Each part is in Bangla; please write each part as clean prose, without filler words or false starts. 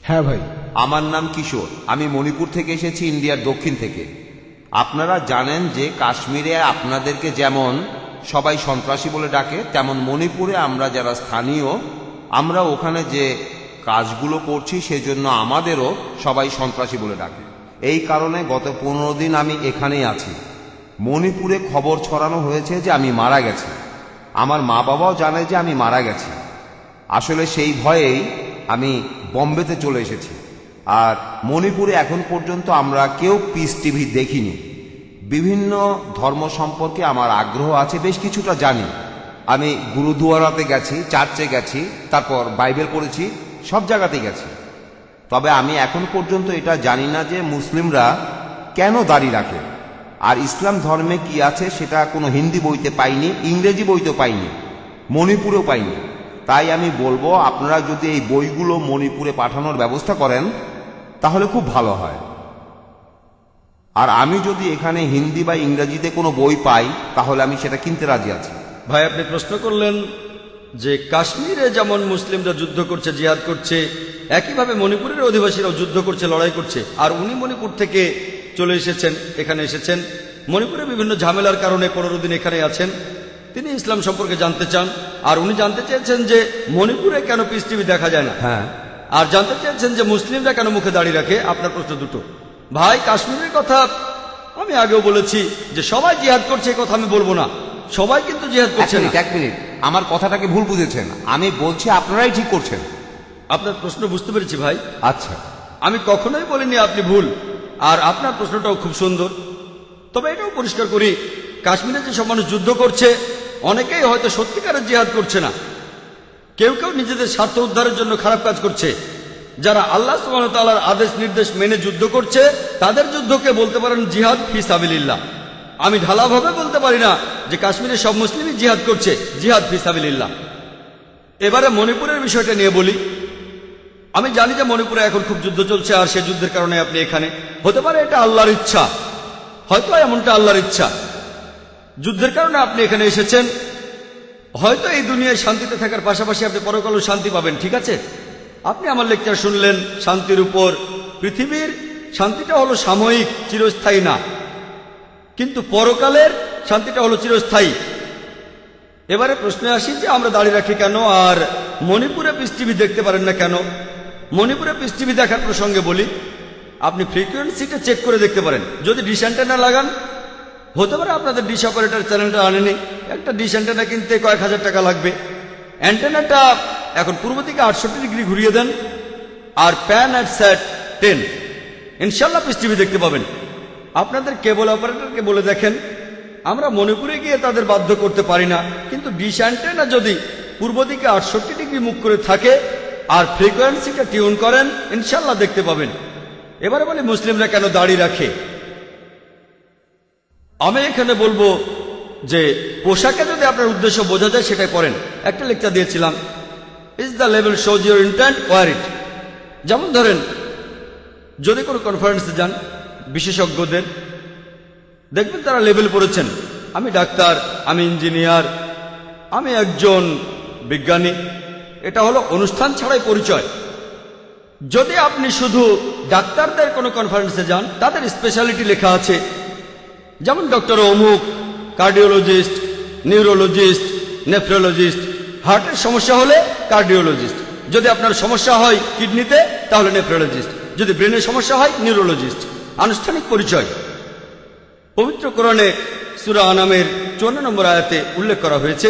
হ্যাঁ ভাই। আমার নাম কিশোর, আমি মণিপুর থেকে এসেছি, ইন্ডিয়ার দক্ষিণ থেকে। আপনারা জানেন যে কাশ্মীরে আপনাদেরকে যেমন সবাই সন্ত্রাসী বলে ডাকে, তেমন মণিপুরে আমরা যারা স্থানীয়, আমরা ওখানে যে কাজগুলো করছি সেজন্য আমাদেরও সবাই সন্ত্রাসী বলে ডাকে। এই কারণে গত 15 দিন আমি এখানেই আছি। মণিপুরে খবর ছড়ানো হয়েছে যে আমি মারা গেছি। আমার মা বাবাও জানে যে আমি মারা গেছি। আসলে সেই ভয়েই আমি বম্বেতে চলে এসেছি। আর মণিপুরে এখন পর্যন্ত আমরা কেউ পিস টিভি দেখিনি। বিভিন্ন ধর্ম সম্পর্কে আমার আগ্রহ আছে, বেশ কিছুটা জানি। আমি গুরুদুয়ারাতে গেছি, চার্চে গেছি, তারপর বাইবেল পড়েছি, সব জায়গাতেই গেছি। তবে আমি এখন পর্যন্ত এটা জানি না যে মুসলিমরা কেন দাড়ি রাখে। আর ইসলাম ধর্মে কি আছে সেটা কোনো হিন্দি বইতে পাইনি, ইংরেজি বইতে পাইনি, মণিপুরেও পাইনি। তাই আমি বলবো আপনারা যদি এই বইগুলো মণিপুরে পাঠানোর ব্যবস্থা করেন তাহলে খুব ভালো হয়। আর আমি যদি এখানে হিন্দি বা ইংরেজিতে কোনো বই পাই তাহলে আমি সেটা কিনতে রাজি আছি। ভাই, আপনি প্রশ্ন করলেন যে কাশ্মীরে যেমন মুসলিমরা যুদ্ধ করছে, জিহাদ করছে, একইভাবে মণিপুরের অধিবাসীরাও যুদ্ধ করছে, লড়াই করছে। আর উনি মণিপুর থেকে চলে এসেছেন, এখানে এসেছেন মণিপুরে বিভিন্ন ঝামেলার কারণে 15 দিন এখানে আছেন। তিনি ইসলাম সম্পর্কে জানতে চান। আর উনি জানতে চেয়েছেন যে মণিপুরে কেন পিস টিভি দেখা যায় না। হ্যাঁ, আর জানতে চেয়েছেন যে মুসলিমরা কেন মুখে দাঁড়িয়ে রাখে। আপনার প্রশ্ন দুটো। ভাই, কাশ্মীরের কথা আমি আগেও বলেছি যে সবাই জিহাদ করছে, কথা আমি বলবো না। সবাই কিন্তু জিহাদ করছে না। এক মিনিট, আমার কথাটাকে ভুল বুঝেছেন। আমি বলছি আপনারাই ঠিক করছেন। আপনার প্রশ্ন বুঝতে পেরেছি ভাই। আচ্ছা, আমি কখনোই বলিনি আপনি ভুল। আর আপনার প্রশ্নটাও খুব সুন্দর। তবে এটাও পরিষ্কার করি, কাশ্মীরে যেসব মানুষ যুদ্ধ করছে অনেকেই হয়তো সত্যিকারের জিহাদ করছে না। কেউ কেউ নিজেদের স্বার্থ উদ্ধারের জন্য খারাপ কাজ করছে। যারা আল্লাহ সুবহানাহু ওয়া তাআলার আদেশ নির্দেশ মেনে যুদ্ধ করছে তাদের যুদ্ধকে বলতে পারেন জিহাদ ফি সাবিলিল্লাহ। আমি ঢালাভাবে বলতে পারি না যে কাশ্মীরের সব মুসলিমই জিহাদ করছে, জিহাদ ফি সাবিলিল্লাহ। এবারে মণিপুরের বিষয়টা নিয়ে বলি। আমি জানি যে মণিপুরে এখন খুব যুদ্ধ চলছে, আর সে যুদ্ধের কারণে আপনি এখানে। হতে পারে এটা আল্লাহর ইচ্ছা, হয়তো এমনটা আল্লাহর ইচ্ছা। যুদ্ধের কারণে আপনি এখানে এসেছেন। হয়তো এই দুনিয়ায় শান্তিতে থাকার পাশাপাশি আপনি পরকালেও শান্তি পাবেন, ঠিক আছে? আপনি আমার লেকচার শুনলেন শান্তির উপর। পৃথিবীর শান্তিটা হলো সাময়িক, চিরস্থায়ী না, কিন্তু পরকালের শান্তিটা হলো চিরস্থায়ী। এবারে প্রশ্নে আসি যে আমরা দাঁড়িয়ে রাখি কেন, আর মণিপুরে পিস টিভি দেখতে পারেন না কেন। মণিপুরে পিস টিভি দেখার প্রসঙ্গে বলি, আপনি ফ্রিকোয়েন্সিটা চেক করে দেখতে পারেন। যদি ডিশ অ্যান্টেনা লাগান, হতে পারে আপনাদের ডিশ অপারেটর চ্যানেলটা আনেনি। একটা ডিশ অ্যান্টেনা কিনতে কয়েক হাজার টাকা লাগবে। অ্যান্টেনাটা এখন পূর্ব দিকে 68 ডিগ্রি ঘুরিয়ে দেন, আর প্যান অ্যাট স্যাট 10, ইনশাল্লাহ পিস টিভি দেখতে পাবেন। আপনাদের কেবল অপারেটরকে বলে দেখেন, আমরা মণিপুরে গিয়ে তাদের বাধ্য করতে পারি না, কিন্তু ডিশ অ্যান্টেনা যদি পূর্ব দিকে 68 ডিগ্রি মুখ করে থাকে আর ফ্রিকোয়েন্সিটা টিউন করেন, ইনশাল্লাহ দেখতে পাবেন। এবারে বলি মুসলিমরা কেন দাড়ি রাখে। আমি এখানে বলবো যে পোশাকে যদি আপনার উদ্দেশ্য বোঝা যায় সেটাই পরেন। একটা লেকচার দিয়েছিলাম, is the level shows your intent, war it. যেমন ধরেন, যদি কোনো কনফারেন্সে যান, বিশেষজ্ঞদের দেখবেন তারা লেভেল পড়েছেন। আমি ডাক্তার, আমি ইঞ্জিনিয়ার, আমি একজন বিজ্ঞানী। এটা হলো অনুষ্ঠান ছাড়াই পরিচয়। যদি আপনি শুধু ডাক্তারদের কোনো কনফারেন্সে যান, তাদের স্পেশালিটি লেখা আছে, যেমন ডক্টর অমুক, কার্ডিওলজিস্ট, নিউরোলজিস্ট, নেফ্রোলজিস্ট। হার্টের সমস্যা হলে কার্ডিওলজিস্ট, যদি আপনার সমস্যা হয় কিডনিতে তাহলে নেফ্রোলজিস্ট, যদি ব্রেনের সমস্যা হয় নিউরোলজিস্ট। আনুষ্ঠানিক পরিচয় পবিত্র কোরআনে সূরা আনামের 54 নম্বর আয়াতে উল্লেখ করা হয়েছে।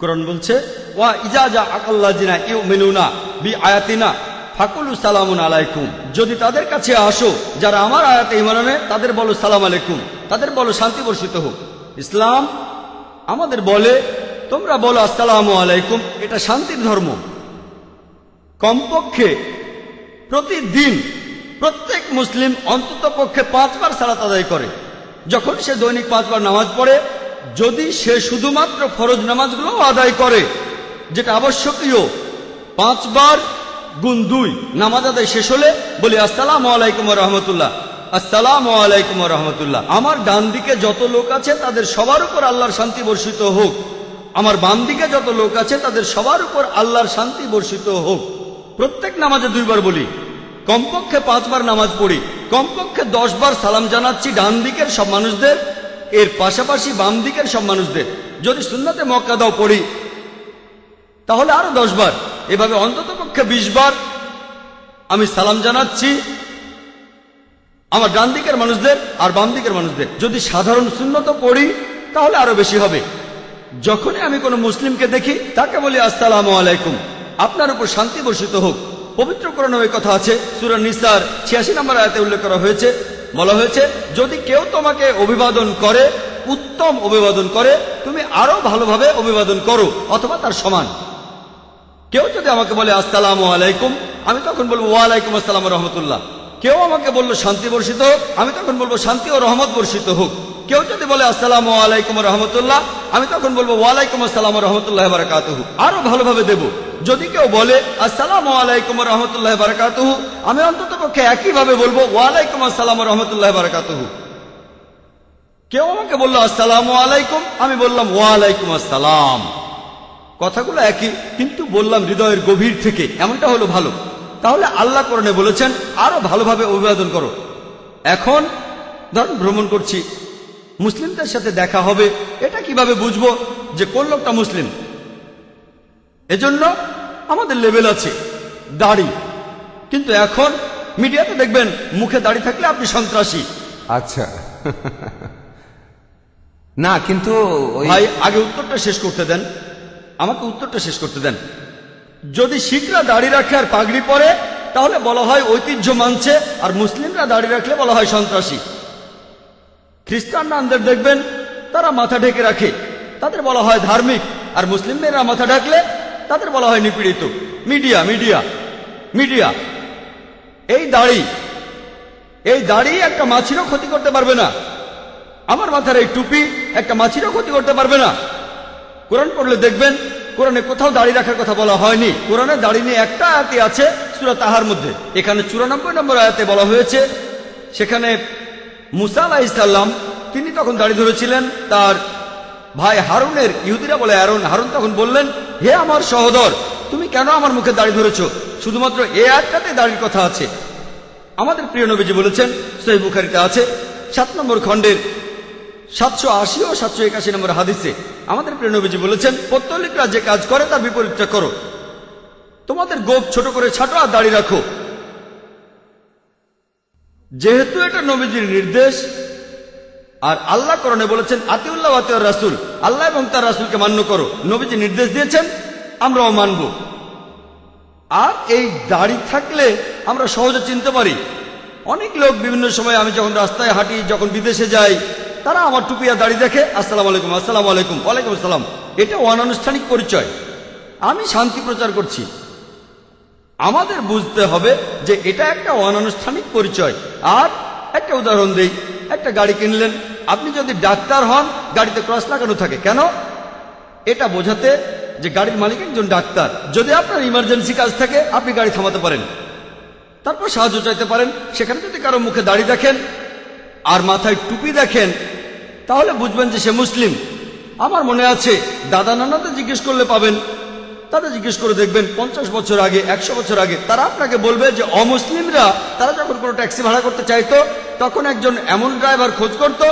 কোরআন বলছে, ওয়া ইজা জা আকাল্লাযিনা ইউমিনুনা বিআয়াতিনা ফাকুলু সালামুন আলাইকুম। যদি তাদের কাছে আসো যারা আমার আয়াতে ঈমান আনে, তাদের বলো সালাম আলাইকুম, তাদের বলো শান্তি বর্ষিত হোক। ইসলাম আমাদের বলে তোমরা বলো আসসালামু আলাইকুম। এটা শান্তির ধর্ম। কমপক্ষে প্রতিদিন প্রত্যেক মুসলিম অন্তত পক্ষে 5 বার সালাত আদায় করে। যখন সে দৈনিক 5 বার নামাজ পড়ে, যদি সে শুধুমাত্র ফরজ নামাজগুলো আদায় করে, যেটা আবশ্যকীয়, 5 বার গুণ 2 নামাজ আদায় শেষ হলে বলি আসসালামু আলাইকুম ওয়া রাহমাতুল্লাহ, আসসালামু আলাইকুম ওয়া রাহমাতুল্লাহ। আমার ডান দিকে যত লোক আছে তাদের সবার উপর আল্লাহর শান্তি বর্ষিত হোক। আমার বাম দিকে যত লোক আছে তাদের সবার উপর আল্লাহর শান্তি বর্ষিত হোক। প্রত্যেক নামাজে 2 বার বলি, কমপক্ষে 5 বার নামাজ পড়ি, কমপক্ষে 10 বার সালাম জানাচ্ছি ডান দিকের সব মানুষদের, এর পাশাপাশি বাম দিকের সব মানুষদের। যদি সুন্নাতে মুআক্কাদাও পড়ি তাহলে আরো 10 বার। এভাবে অন্তত পক্ষে 20 বার আমি সালাম জানাচ্ছি আমার ডান দিকের মানুষদের আর বাম দিকের মানুষদের। যদি সাধারণ সুন্নত পড়ি তাহলে আরো বেশি হবে। যখনই আমি কোনো মুসলিমকে দেখি তাকে বলি আসসালামু আলাইকুম, আপনার উপর শান্তি বর্ষিত হোক। পবিত্র কোরআনে এই কথা আছে, সূরা নিসার 86 নম্বর আয়াতে উল্লেখ করা হয়েছে। বলা হয়েছে, যদি কেউ তোমাকে অভিবাদন করে, উত্তম অভিবাদন করে, তুমি আরো ভালোভাবে অভিবাদন করো অথবা তার সমান। কেউ যদি আমাকে বলে আসসালামু আলাইকুম, আমি তখন বলবো ওয়ালাইকুম আসসালাম রহমতুল্লাহ। কেউ আমাকে বললো শান্তি বর্ষিত হোক, আমি তখন বলবো শান্তি ও রহমত বর্ষিত হোক। কেউ যদি বলে আসসালামু আলাইকুম রহমতুল্লাহ, আমি তখন বলবো ওয়ালাইকুম আসসালাম রহমতুল্লাহ বারাকাতুহু, আরো ভালোভাবে দেব। যদি কেউ বলে আসসালামু আলাইকুম রহমতুল্লাহ বারাকাতুহু, আমি অন্তত পক্ষে একইভাবে বলবো ওয়ালাইকুম আসসালাম রহমতুল্লাহ বারাকাতুহু। কেউ আমাকে বললো আসসালামু আলাইকুম, আমি বললাম ওয়ালাইকুম আসসালাম। কথাগুলো একই, কিন্তু বললাম হৃদয়ের গভীর থেকে, এমনটা হলো ভালো। তাহলে আল্লাহ কোরআনে বলেছেন আরো ভালোভাবে অভিবাদন করো। এখন ধরুন ভ্রমণ করছি, মুসলিমদের সাথে দেখা হবে, এটা কিভাবে বুঝবো যে কোন লোকটা মুসলিম? এজন্য আমাদের লেভেল আছে, দাড়ি। কিন্তু এখন মিডিয়াতে দেখবেন মুখে দাড়ি থাকলে আপনি সন্ত্রাসী। আচ্ছা না, কিন্তু ভাই আগে উত্তরটা শেষ করতে দেন, আমাকে উত্তরটা শেষ করতে দেন। যদি শিখরা দাড়ি রাখে আর পাগড়ি পরে তাহলে বলা হয় ঐতিহ্য মানছে, আর মুসলিমরা দাড়ি রাখলে বলা হয় সন্ত্রাসী। খ্রিস্টানদের দেখবেন তারা মাথা ঢেকে রাখে, তাদের বলা হয় ধার্মিক, আর মুসলিম মেয়েরা মাথা ঢাকলে তাদের বলা হয় নিপীড়িত। মিডিয়া মিডিয়া মিডিয়া এই দাড়ি একটা মাছিরও ক্ষতি করতে পারবে না। আমার মাথার এই টুপি একটা মাছিরও ক্ষতি করতে পারবে না। কোরআন পড়লে দেখবেন কোরআনে কোথাও দাড়ি রাখার কথা বলা হয়নি। কোরআনে দাড়ি নিয়ে একটা আয়াতে আছে সূরা তাহার মধ্যে, এখানে 94 নম্বর আয়াতে বলা হয়েছে। সেখানে মুসা আলাইহিস সালাম তিনি তখন দাড়ি ধরেছিলেন, তার ভাই হারুনের, ইহুদিরা বলে অ্যারন, হারুন তখন বললেন, হে আমার সহোদর, তুমি কেন আমার মুখে দাড়ি ধরেছো? শুধুমাত্র এই আয়াতটাতে দাড়ির কথা আছে। আমাদের প্রিয় নবীজি বলেছেন, সহিহ বুখারীতে আছে 7 নম্বর খণ্ডের 780 ও 781 নম্বর হাদিসে আমাদের প্রিয় নবীজি বলেছেন, পৌত্তলিকরা যে কাজ করে তার বিপরীতটা করো। তোমাদের গোঁফ ছোট করে ছাটো আর দাড়ি রাখো। যেহেতু এটা নবীজির নির্দেশ, আর আল্লাহ কোরআনে বলেছেন আতিউল্লাহ ওয়া আতিউর রাসূল, আল্লাহ এবং তার রাসূলকে মান্য করো। নবীজি নির্দেশ দিয়েছেন, আমরাও মানব। আর এই দাড়ি থাকলে আমরা সহজে চিনতে পারি। অনেক লোক বিভিন্ন সময়, আমি যখন রাস্তায় হাঁটি, যখন বিদেশে যাই, তারা আমার টুপি আর দাড়ি দেখে আসসালামু আলাইকুম, আসসালামু আলাইকুম, ওয়ালাইকুম আসসালাম। এটা অনানুষ্ঠানিক পরিচয়। আমি শান্তি প্রচার করছি। আমাদের বুঝতে হবে যে এটা একটা অনানুষ্ঠানিক পরিচয়। আর একটা উদাহরণ দেই, একটা গাড়ি কিনলেন, আপনি যদি ডাক্তার হন, গাড়িতে ক্রস লাগানো থাকে কেন? এটা বোঝাতে যে গাড়ির মালিক একজন ডাক্তার। যদি আপনার ইমার্জেন্সি কাজ থাকে, আপনি গাড়ি থামাতে পারেন, তারপর সাহায্য চাইতে পারেন। সেখানে যদি কারো মুখে দাড়ি দেখেন আর মাথায় টুপি দেখেন, তাহলে বুঝবেন যে সে মুসলিম। আমার মনে আছে দাদা নানাদের জিজ্ঞেস করলে পাবেন, তাদের জিজ্ঞেস করে দেখবেন 50 বছর আগে, 100 বছর আগে, তারা আপনাকে বলবে যে অমুসলিমরা তারা যখন কোনো ট্যাক্সি ভাড়া করতে চাইতো, তখন একজন এমন ড্রাইভার খোঁজ করত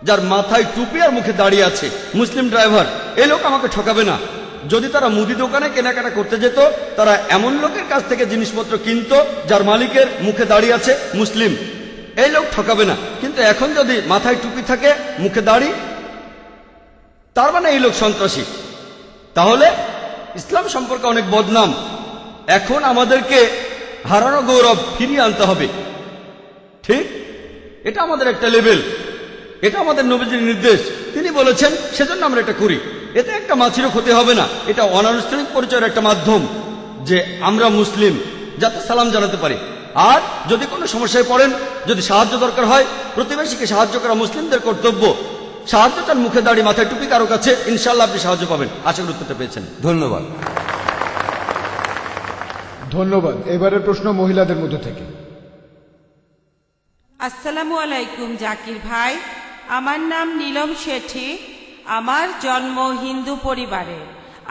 যার মাথায় টুপি আর মুখে দাঁড়িয়ে আছে, মুসলিম ড্রাইভার। এই লোক আমাকে ঠকাবে না। যদি তারা মুদি দোকানে কেনাকাটা করতে যেত, তারা এমন লোকের কাছ থেকে জিনিসপত্র কিনতো যার মালিকের মুখে দাঁড়িয়ে আছে মুসলিম। এই লোক ঠকাবে না। কিন্তু এখন যদি মাথায় টুপি থাকে, মুখে দাড়ি, তার মানে এই লোক সন্ত্রাসী। তাহলে ইসলাম সম্পর্কে অনেক বদনাম। এখন আমাদেরকে হারানো গৌরব ফিরিয়ে আনতে হবে। ঠিক, এটা আমাদের একটা লেভেল, এটা আমাদের নবীজির নির্দেশ, তিনি বলেছেন, সেজন্য আমরা এটা করি। এতে একটা মাছিরও ক্ষতি হবে না। এটা অনানুষ্ঠানিক পরিচয়ের একটা মাধ্যম যে আমরা মুসলিম, যাতে সালাম জানাতে পারি। আর যদি কোনো সমস্যায় পড়েন, যদি সাহায্য দরকার হয়, প্রতিবেশীকে সাহায্য করা মুসলিমদের কর্তব্য। সাহায্য চান মুখে দাড়ি মাথায় টুপি কারো কাছে, ইনশাআল্লাহ আপনি সাহায্য পাবেন। আশা করি উত্তরটা পেয়েছেন। ধন্যবাদ। ধন্যবাদ। এবারের প্রশ্ন মহিলাদের মধ্য থেকে। আসসালামু আলাইকুম জাকির ভাই, আমার নাম নীলম শেঠি। আমার জন্ম হিন্দু পরিবারে।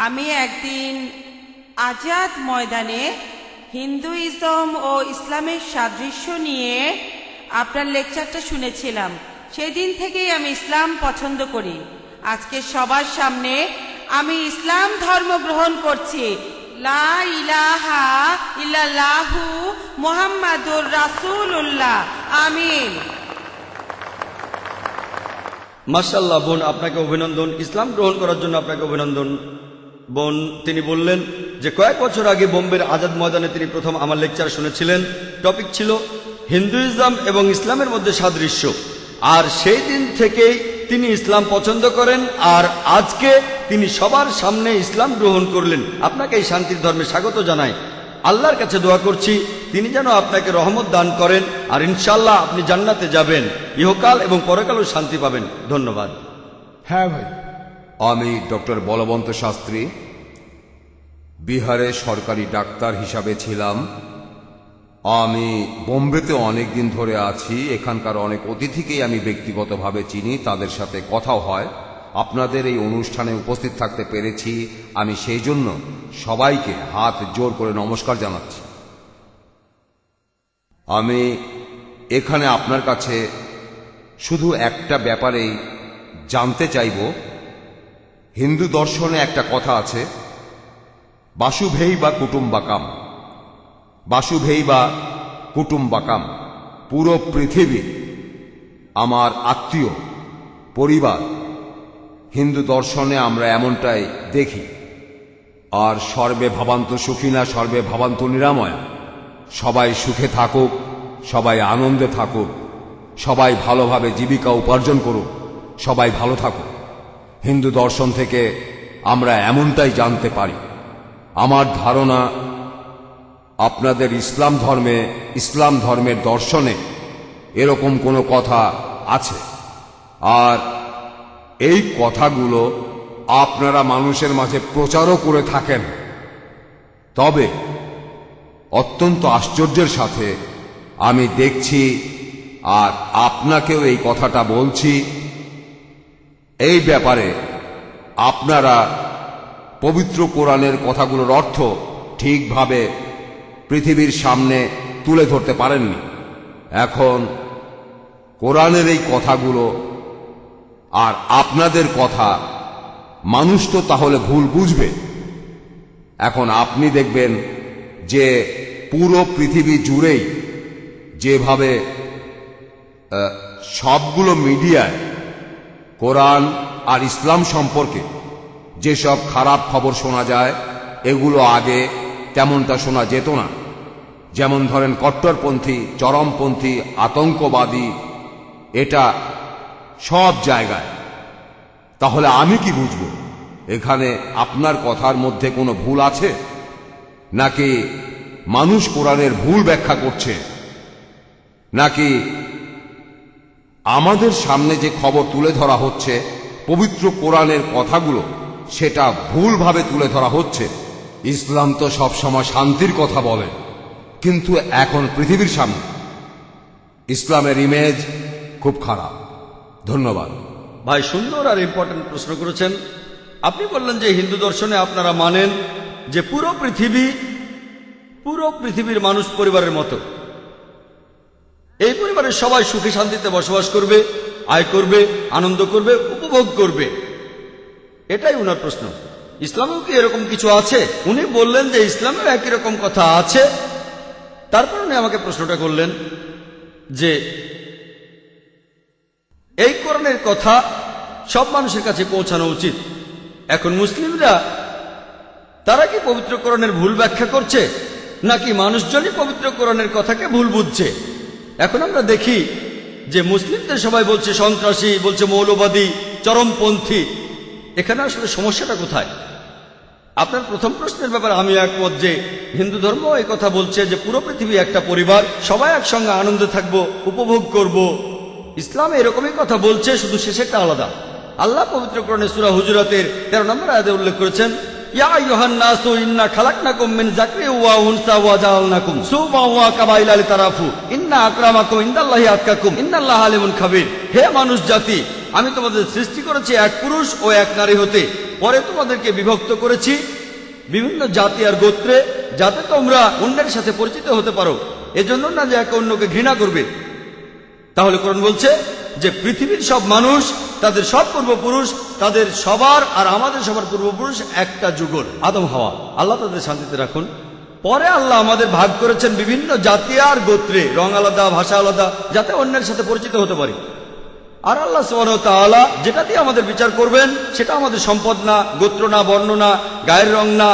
আমি একদিন আজাদ ময়দানে হিন্দুইজম ও ইসলামের সাদৃশ্য নিয়ে আপনার লেকচারটা শুনেছিলাম। সেদিন থেকেই আমি ইসলাম পছন্দ করি। আজকে সবার সামনে আমি ইসলাম ধর্ম গ্রহণ করছি। লা ইলাহা ইল্লাল্লাহু মুহাম্মাদুর রাসূলুল্লাহ। আমিন। মাশাআল্লাহ বোন, আপনাকে অভিনন্দন। ইসলাম গ্রহণ করার জন্য আপনাকে অভিনন্দন বোন। তিনি বললেন যে কয়েক বছর আগে বোম্বের আজাদ ময়দানে তিনি প্রথম আমার লেকচার শুনেছিলেন। টপিক ছিল হিন্দুইজম এবং ইসলামের মধ্যে সাদৃশ্য। আর সেই দিন থেকেই তিনি ইসলাম পছন্দ করেন, আর আজকে তিনি সবার সামনে ইসলাম গ্রহণ করলেন। আপনাকে এই শান্তির ধর্মে স্বাগত জানাই। আল্লাহর কাছে দোয়া করছি তিনি যেন আপনাকে রহমত দান করেন, আর ইনশাআল্লাহ আপনি জান্নাতে যাবেন, ইহকাল এবং পরকালও শান্তি পাবেন। ধন্যবাদ। হ্যাঁ ভাই। আমি ডক্টর বলবন্ত শাস্ত্রী, বিহারে সরকারি ডাক্তার হিসাবে ছিলাম। আমি বোম্বেতে অনেক দিন ধরে আছি। এখানকার অনেক অতিথিকেই আমি ব্যক্তিগতভাবে চিনি, তাদের সাথে কথাও হয়। আপনাদের এই অনুষ্ঠানে উপস্থিত থাকতে পেরেছি, আমি সেই জন্য সবাইকে হাত জোর করে নমস্কার জানাচ্ছি। আমি এখানে আপনার কাছে শুধু একটা ব্যাপারেই জানতে চাইব। হিন্দু দর্শনে একটা কথা আছে, বাসুভেই বা কুটুম্বাকাম। বাসুভেই বা কুটুম্বাকাম, পুরো পৃথিবী আমার আত্মীয় পরিবার। হিন্দু দর্শনে আমরা এমনটাই দেখি। আর সর্বে ভবান্তু সুখিনা সর্বে ভবান্তু নিরাময়া। সবাই সুখে থাকুক, সবাই আনন্দে থাকুক, সবাই ভালোভাবে জীবিকা উপার্জন করুক, সবাই ভালো থাকুক। হিন্দু দর্শন থেকে আমরা এমনটাই জানতে পারি। আমার ধারণা আপনাদের ইসলাম ধর্মের দর্শনে এরকম কোনো কথা আছে, আর এই কথাগুলো আপনারা মানুষের মাঝে প্রচারও করে থাকেন। তবে অত্যন্ত আশ্চর্যের সাথে আমি দেখছি, আর আপনাকেও এই কথাটা বলছি, এই ব্যাপারে আপনারা পবিত্র কোরআনের কথাগুলোর অর্থ ঠিকভাবে পৃথিবীর সামনে তুলে ধরতে পারেননি। এখন কোরআনের এই কথাগুলো আর আপনাদের কথা মানুষ তো তাহলে ভুল বুঝবে। এখন আপনি দেখবেন যে পুরো পৃথিবী জুড়েই যেভাবে সবগুলো মিডিয়ায় কোরআন আর ইসলাম সম্পর্কে যেসব খারাপ খবর শোনা যায়, এগুলো আগে তেমনটা শোনা যেত না। যেমন ধরেন কট্টরপন্থী, চরমপন্থী, আতঙ্কবাদী, এটা সব জায়গায়। তাহলে আমি কি বুঝব এখানে আপনার কথার মধ্যে কোনো ভুল আছে, নাকি মানুষ কোরআনের ভুল ব্যাখ্যা করছে, নাকি আমাদের সামনে যে খবর তুলে ধরা হচ্ছে পবিত্র কোরআনের কথাগুলো সেটা ভুলভাবে তুলে ধরা হচ্ছে। ইসলাম তো সবসময় শান্তির কথা বলে, কিন্তু এখন পৃথিবীর সামনে ইসলামের ইমেজ খুব খারাপ। ধন্যবাদ ভাই, সুন্দর আর ইম্পর্টেন্ট প্রশ্ন করেছেন। আপনি বললেন যে হিন্দু দর্শনে আপনারা মানেন যে পুরো পৃথিবীর মানুষ পরিবারের মতো। এই পরিবারের সবাই সুখে শান্তিতে বসবাস করবে, আয় করবে, আনন্দ করবে, উপভোগ করবে। এটাই উনার প্রশ্ন। ইসলামেও কি এরকম কিছু আছে? উনি বললেন যে ইসলামেও একই রকম কথা আছে। তারপর উনি আমাকে প্রশ্নটা করলেন যে এই কোরআনের কথা সব মানুষের কাছে পৌঁছানো উচিত। এখন মুসলিমরা তারা কি পবিত্র কোরআনের ভুল ব্যাখ্যা করছে, নাকি মানুষজনই পবিত্র কোরআনের কথাকে ভুল বুঝছে? এখন আমরা দেখি যে মুসলিমদের সবাই বলছে সন্ত্রাসী, বলছে মৌলবাদী, চরমপন্থী। এখানে আসলে সমস্যাটা কোথায়? আপনার প্রথম প্রশ্নের ব্যাপারে আমি একমত যে হিন্দু ধর্ম এই কথা বলছে যে পুরো পৃথিবী একটা পরিবার, সবাই একসঙ্গে আনন্দে থাকবো, উপভোগ করব। ইসলাম এরকমই কথা বলছে, শুধু শেষেরটা আলাদা। আল্লাহ পবিত্র কোরআনে সূরা হুজুরাতের 13 নম্বর আয়াতে উল্লেখ করেছেন, ইয়া আইয়ুহান নাসু ইন্না খালাকনাকুম মিন যাকরিন ওয়া উনসা ওয়া জাআলনাকুম শুউবান ওয়া কাবাইলা লিতারাফু ইন্না আকরামাকুম ইনদাল্লাহি আতকাকুম ইন্নাল্লাহা আলিমুন খাবীর। হে মানুষ জাতি, আমি তোমাদের সৃষ্টি করেছি এক পুরুষ ও এক নারী হতে, পরে তোমাদেরকে বিভক্ত করেছি বিভিন্ন জাতি আর গোত্রে, যাতে তোমরা অন্যের সাথে পরিচিত হতে পারো, এজন্য না যে একে অন্যকে ঘৃণা করবে। তাহলে কোরআন বলছে যে পৃথিবীর সব মানুষ, তাদের সব পূর্বপুরুষ, তাদের সবার আর আমাদের সবার পূর্বপুরুষ একটা যুগল, আদম হাওয়া। আল্লাহ তাদের শান্তিতে রাখুন। পরে আল্লাহ আমাদের ভাগ করেছেন বিভিন্ন জাতি আর গোত্রে, রং আলাদা, ভাষা আলাদা, যাতে অন্যের সাথে পরিচিত হতে পারি। আর আল্লাহ সুবহানাহু ওয়া তাআলা যেটা দিয়ে আমাদের বিচার করবেন সেটা আমাদের সম্পদ না, গোত্র না, বর্ণ না, গায়ের রং না,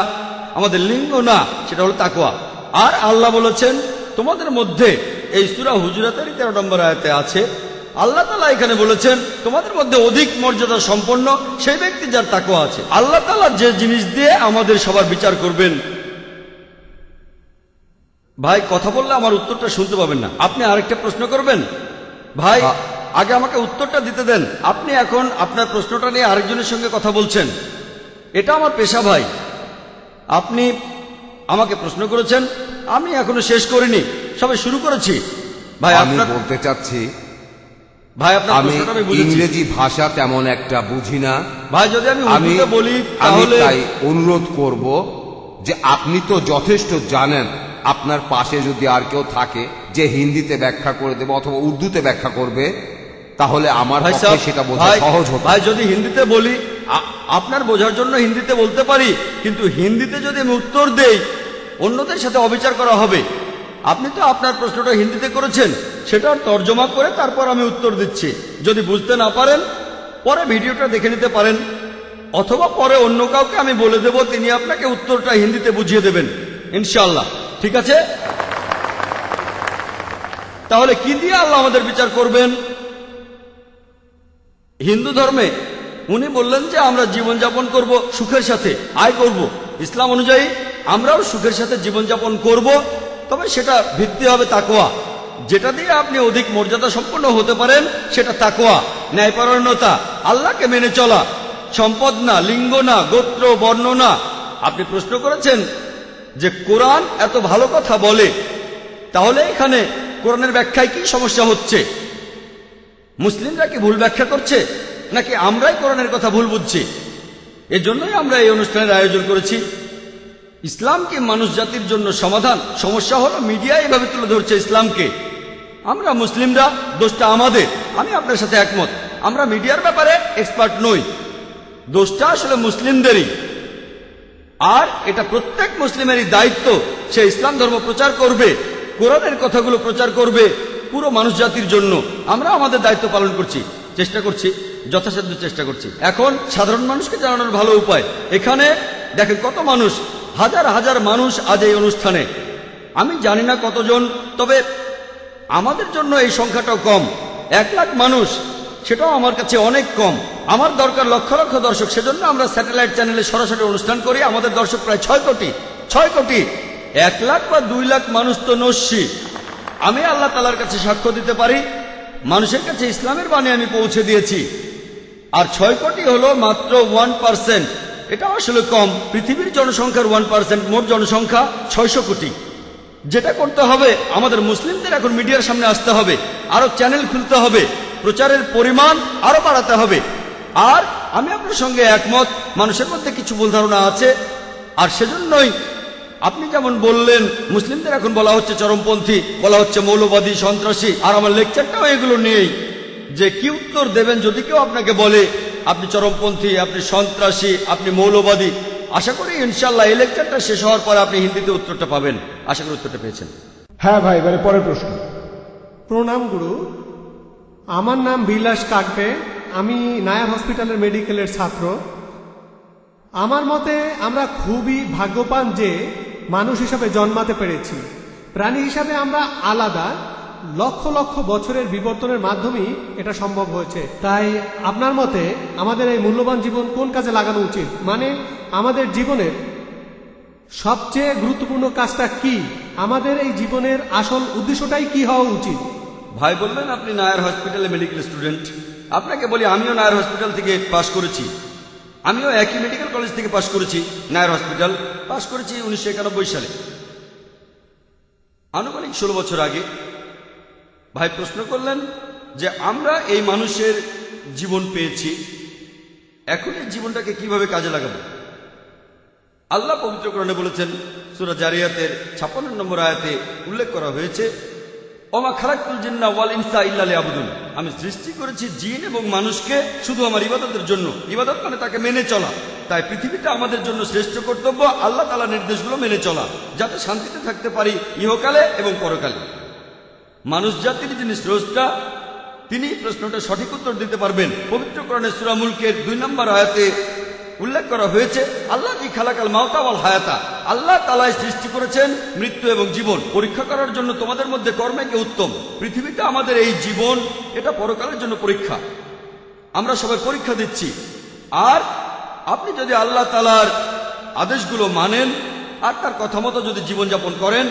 আমাদের লিঙ্গ না, সেটা হলো তাকওয়া। আর আল্লাহ বলেছেন তোমাদের মধ্যে, এই সূরা হুজুরাতের 13 নম্বর আয়াতে আছে, আল্লাহ তাআলা এখানে বলেছেন তোমাদের মধ্যে অধিক মর্যাদা সম্পন্ন সেই ব্যক্তি যার তাকওয়া আছে। আল্লাহ তাআলা যে জিনিস দিয়ে আমাদের সবার বিচার করবেন। ভাই কথা বললে আমার উত্তরটা শুনতে পাবেন না, আপনি আরেকটা প্রশ্ন করবেন। ভাই আগে আমাকে উত্তরটা দিতে দেন। আপনি এখন আপনার প্রশ্নটা নিয়ে আরেকজনের সঙ্গে কথা বলছেন, এটা আমার পেশা ভাই। আপনি আমাকে প্রশ্ন করেছেন, আমি এখনো শেষ করিনি, সবে শুরু করেছি। ভাই আমি আপনার বলতে চাচ্ছি, ভাই আপনার আমি প্রশ্নটা আমি বুঝেছি। ইংরেজি ভাষা তেমন একটা বুঝি না। ভাই যদি আমি উর্দুতে বলি আমি তাহলে তাই অনুরোধ করব যে আপনি তো যথেষ্ট জানেন, আপনার পাশে যদি আর কেউ থাকে যে হিন্দিতে ব্যাখ্যা করে দেবে অথবা উর্দুতে ব্যাখ্যা করবে, তাহলে আমার ভাই পক্ষে সাহেব, সেটা বোঝা ভাই, সহজ হতো। ভাই যদি হিন্দিতে বলি, আপনার বোঝার জন্য হিন্দিতে বলতে পারি, কিন্তু হিন্দিতে যদি আমি উত্তর দেই অন্যদের সাথে অবিচার করা হবে। আপনি তো আপনার প্রশ্নটা হিন্দিতে করেছেন, সেটার তর্জমা করে তারপর আমি উত্তর দিচ্ছি। যদি বুঝতে না পারেন পরে ভিডিওটা দেখে নিতে পারেন, অথবা পরে অন্য কাউকে আমি বলে দেব, তিনি আপনাকে উত্তরটা হিন্দিতে বুঝিয়ে দেবেন ইনশাআল্লাহ। ঠিক আছে? তাহলে কি দিয়ে আল্লাহ আমাদের বিচার করবেন? হিন্দু ধর্মে উনি বললেন যে আমরা জীবনযাপন করব সুখের সাথে, আয় করব। ইসলাম অনুযায়ী আমরাও সুখের সাথে জীবনযাপন করব, তবে সেটা ভিত্তি হবে তাকওয়া। যেটা দিয়ে আপনি অধিক মর্যাদা সম্পন্ন হতে পারেন সেটা তাকওয়া, ন্যায়পরায়ণতা, আল্লাহকে মেনে চলা, সম্পদ না, লিঙ্গ না, গোত্র, বর্ণ না। আপনি প্রশ্ন করেছেন যে কোরআন এত ভালো কথা বলে, তাহলে এখানে কোরআনের ব্যাখ্যায় কি সমস্যা হচ্ছে? মুসলিমরা কি ভুল ব্যাখ্যা করছে, নাকি আমরাই কোরআনের কথা ভুল বুঝছি? এজন্যই আমরা এই অনুষ্ঠানের আয়োজন করেছি। ইসলাম কি মানুষ জাতির জন্য সমাধান? সমস্যা হলো মিডিয়া এভাবে তুলে ধরছে ইসলামকে। আমরা মুসলিমরা, দোষটা আমাদের। আমি আপনার সাথে একমত, আমরা মিডিয়ার ব্যাপারে এক্সপার্ট নই, দোষটা আসলে মুসলিমদেরই। আর এটা প্রত্যেক মুসলিমেরই দায়িত্ব, সে ইসলাম ধর্ম প্রচার করবে, কোরআনের কথাগুলো প্রচার করবে পুরো মানুষ জাতির জন্য। আমরা আমাদের দায়িত্ব পালন করছি, চেষ্টা করছি, যথাসাধ্য চেষ্টা করছি। এখন সাধারণ মানুষকে জানানোর ভালো উপায়, এখানে দেখেন কত মানুষ, হাজার হাজার মানুষ আজ এই অনুষ্ঠানে। আমি জানি না কতজন, তবে আমাদের জন্য এই সংখ্যাটাও কম। 1 লাখ মানুষ, সেটাও আমার কাছে অনেক কম। আমার দরকার লক্ষ লক্ষ দর্শক, সেজন্য আমরা স্যাটেলাইট চ্যানেলে সরাসরি অনুষ্ঠান করি। আমাদের দর্শক প্রায় 6 কোটি। 6 কোটি, 1 লাখ বা 2 লাখ মানুষ তো নস্যি। আমি আল্লাহ তাআলার কাছে সাক্ষ্য দিতে পারি, মানুষের কাছে ইসলামের বাণী আমি পৌঁছে দিয়েছি। আর 6 কোটি হলো মাত্র 1%। এটা আসলে কম। পৃথিবীর জনসংখ্যার 1%, মোট জনসংখ্যা 600 কোটি। যেটা করতে হবে, আমাদের মুসলিমদের এখন মিডিয়ার সামনে আসতে হবে, আরো চ্যানেল খুলতে হবে, প্রচারের পরিমাণ আরো বাড়াতে হবে। আর আমি আপনার সঙ্গে একমত, মানুষের মধ্যে কিছু ভুল ধারণা আছে। আর সেজন্যই আপনি যেমন বললেন, মুসলিমদের এখন বলা হচ্ছে চরমপন্থী, বলা হচ্ছে মৌলবাদী, সন্ত্রাসী। আর আমার লেকচারটাও এগুলো নিয়েই, যে কি উত্তর দেবেন যদি কেউ আপনাকে বলে আপনি চরমপন্থী, আপনি সন্ত্রাসী, আপনি মৌলবাদী। আশা করি ইনশাআল্লাহ এই লেকচারটা শেষ হওয়ার পরে আপনি হিন্দিতে উত্তরটা পাবেন। আশা করি উত্তরটা পেয়েছেন। হ্যাঁ ভাই, এবারে পরের প্রশ্ন। প্রণাম গুরু, আমার নাম বিলাস কাকবে, আমি নায়ার হসপিটালের মেডিকেলের ছাত্র। আমার মতে আমরা খুবই ভাগ্যবান যে মানুষ হিসাবে জন্মাতে পেরেছি। প্রাণী হিসাবে আমরা আলাদা, লক্ষ লক্ষ বছরের বিবর্তনের মাধ্যমেই এটা সম্ভব হয়েছে। তাই আপনার মতে আমাদের এই মূল্যবান জীবন কোন কাজে লাগানো উচিত? মানে আমাদের জীবনের সবচেয়ে গুরুত্বপূর্ণ কাজটা কি? আমাদের এই জীবনের আসল উদ্দেশ্যটাই কি হওয়া উচিত? ভাই বললেন আপনি নায়ার হসপিটালে মেডিকেল স্টুডেন্ট। আপনাকে বলি, আমিও নায়ার হসপিটাল থেকে পাশ করেছি। আমিও একই মেডিকেল কলেজ থেকে পাশ করেছি। নায়ার হসপিটাল পাশ করেছি 1991 সালে, আনুমানিক 16 বছর আগে। ভাই প্রশ্ন করলেন যে আমরা এই মানুষের জীবন পেয়েছি, এখন এই জীবনটাকে কিভাবে কাজে লাগাবো? আল্লাহ পবিত্র কোরআনে বলেছেন, সূরা জারিয়াতের 56 নম্বর আয়াতে উল্লেখ করা হয়েছে, ওমা খালাকতুল জিন্না ওয়াল ইনসা ইল্লা লিয়াবুদুন, আমি সৃষ্টি করেছি জিন এবং মানুষকে শুধু আমার ইবাদতের জন্য। ইবাদত মানে তাকে মেনে চলা। তাই পৃথিবীটা আমাদের জন্য শ্রেষ্ঠ কর্তব্য আল্লাহ তাআলার নির্দেশগুলো মেনে চলা, যাতে শান্তিতে থাকতে পারি ইহকালে এবং পরকালে। মানুষ জাতির যিনি স্রষ্টা, তিনি প্রশ্নটা সঠিক উত্তর দিতে পারবেন। পবিত্র কোরআনের সূরা মুলকের 2 নম্বর আয়াতে উল্লেখ করা হয়েছে, আল্লাহ জি খালাকাল মাউতা ওয়াল হায়াতা, আল্লাহ তাআলাই সৃষ্টি করেছেন মৃত্যু এবং জীবন পরীক্ষা করার জন্য তোমাদের মধ্যে কর্মে কে উত্তম। পৃথিবীতে আমাদের এই জীবন, এটা পরকালের জন্য পরীক্ষা। আমরা সবাই পরীক্ষা দিচ্ছি। আর আপনি যদি আল্লাহ তাআলার আদেশগুলো মানেন আর তার কথা মতো যদি জীবনযাপন করেন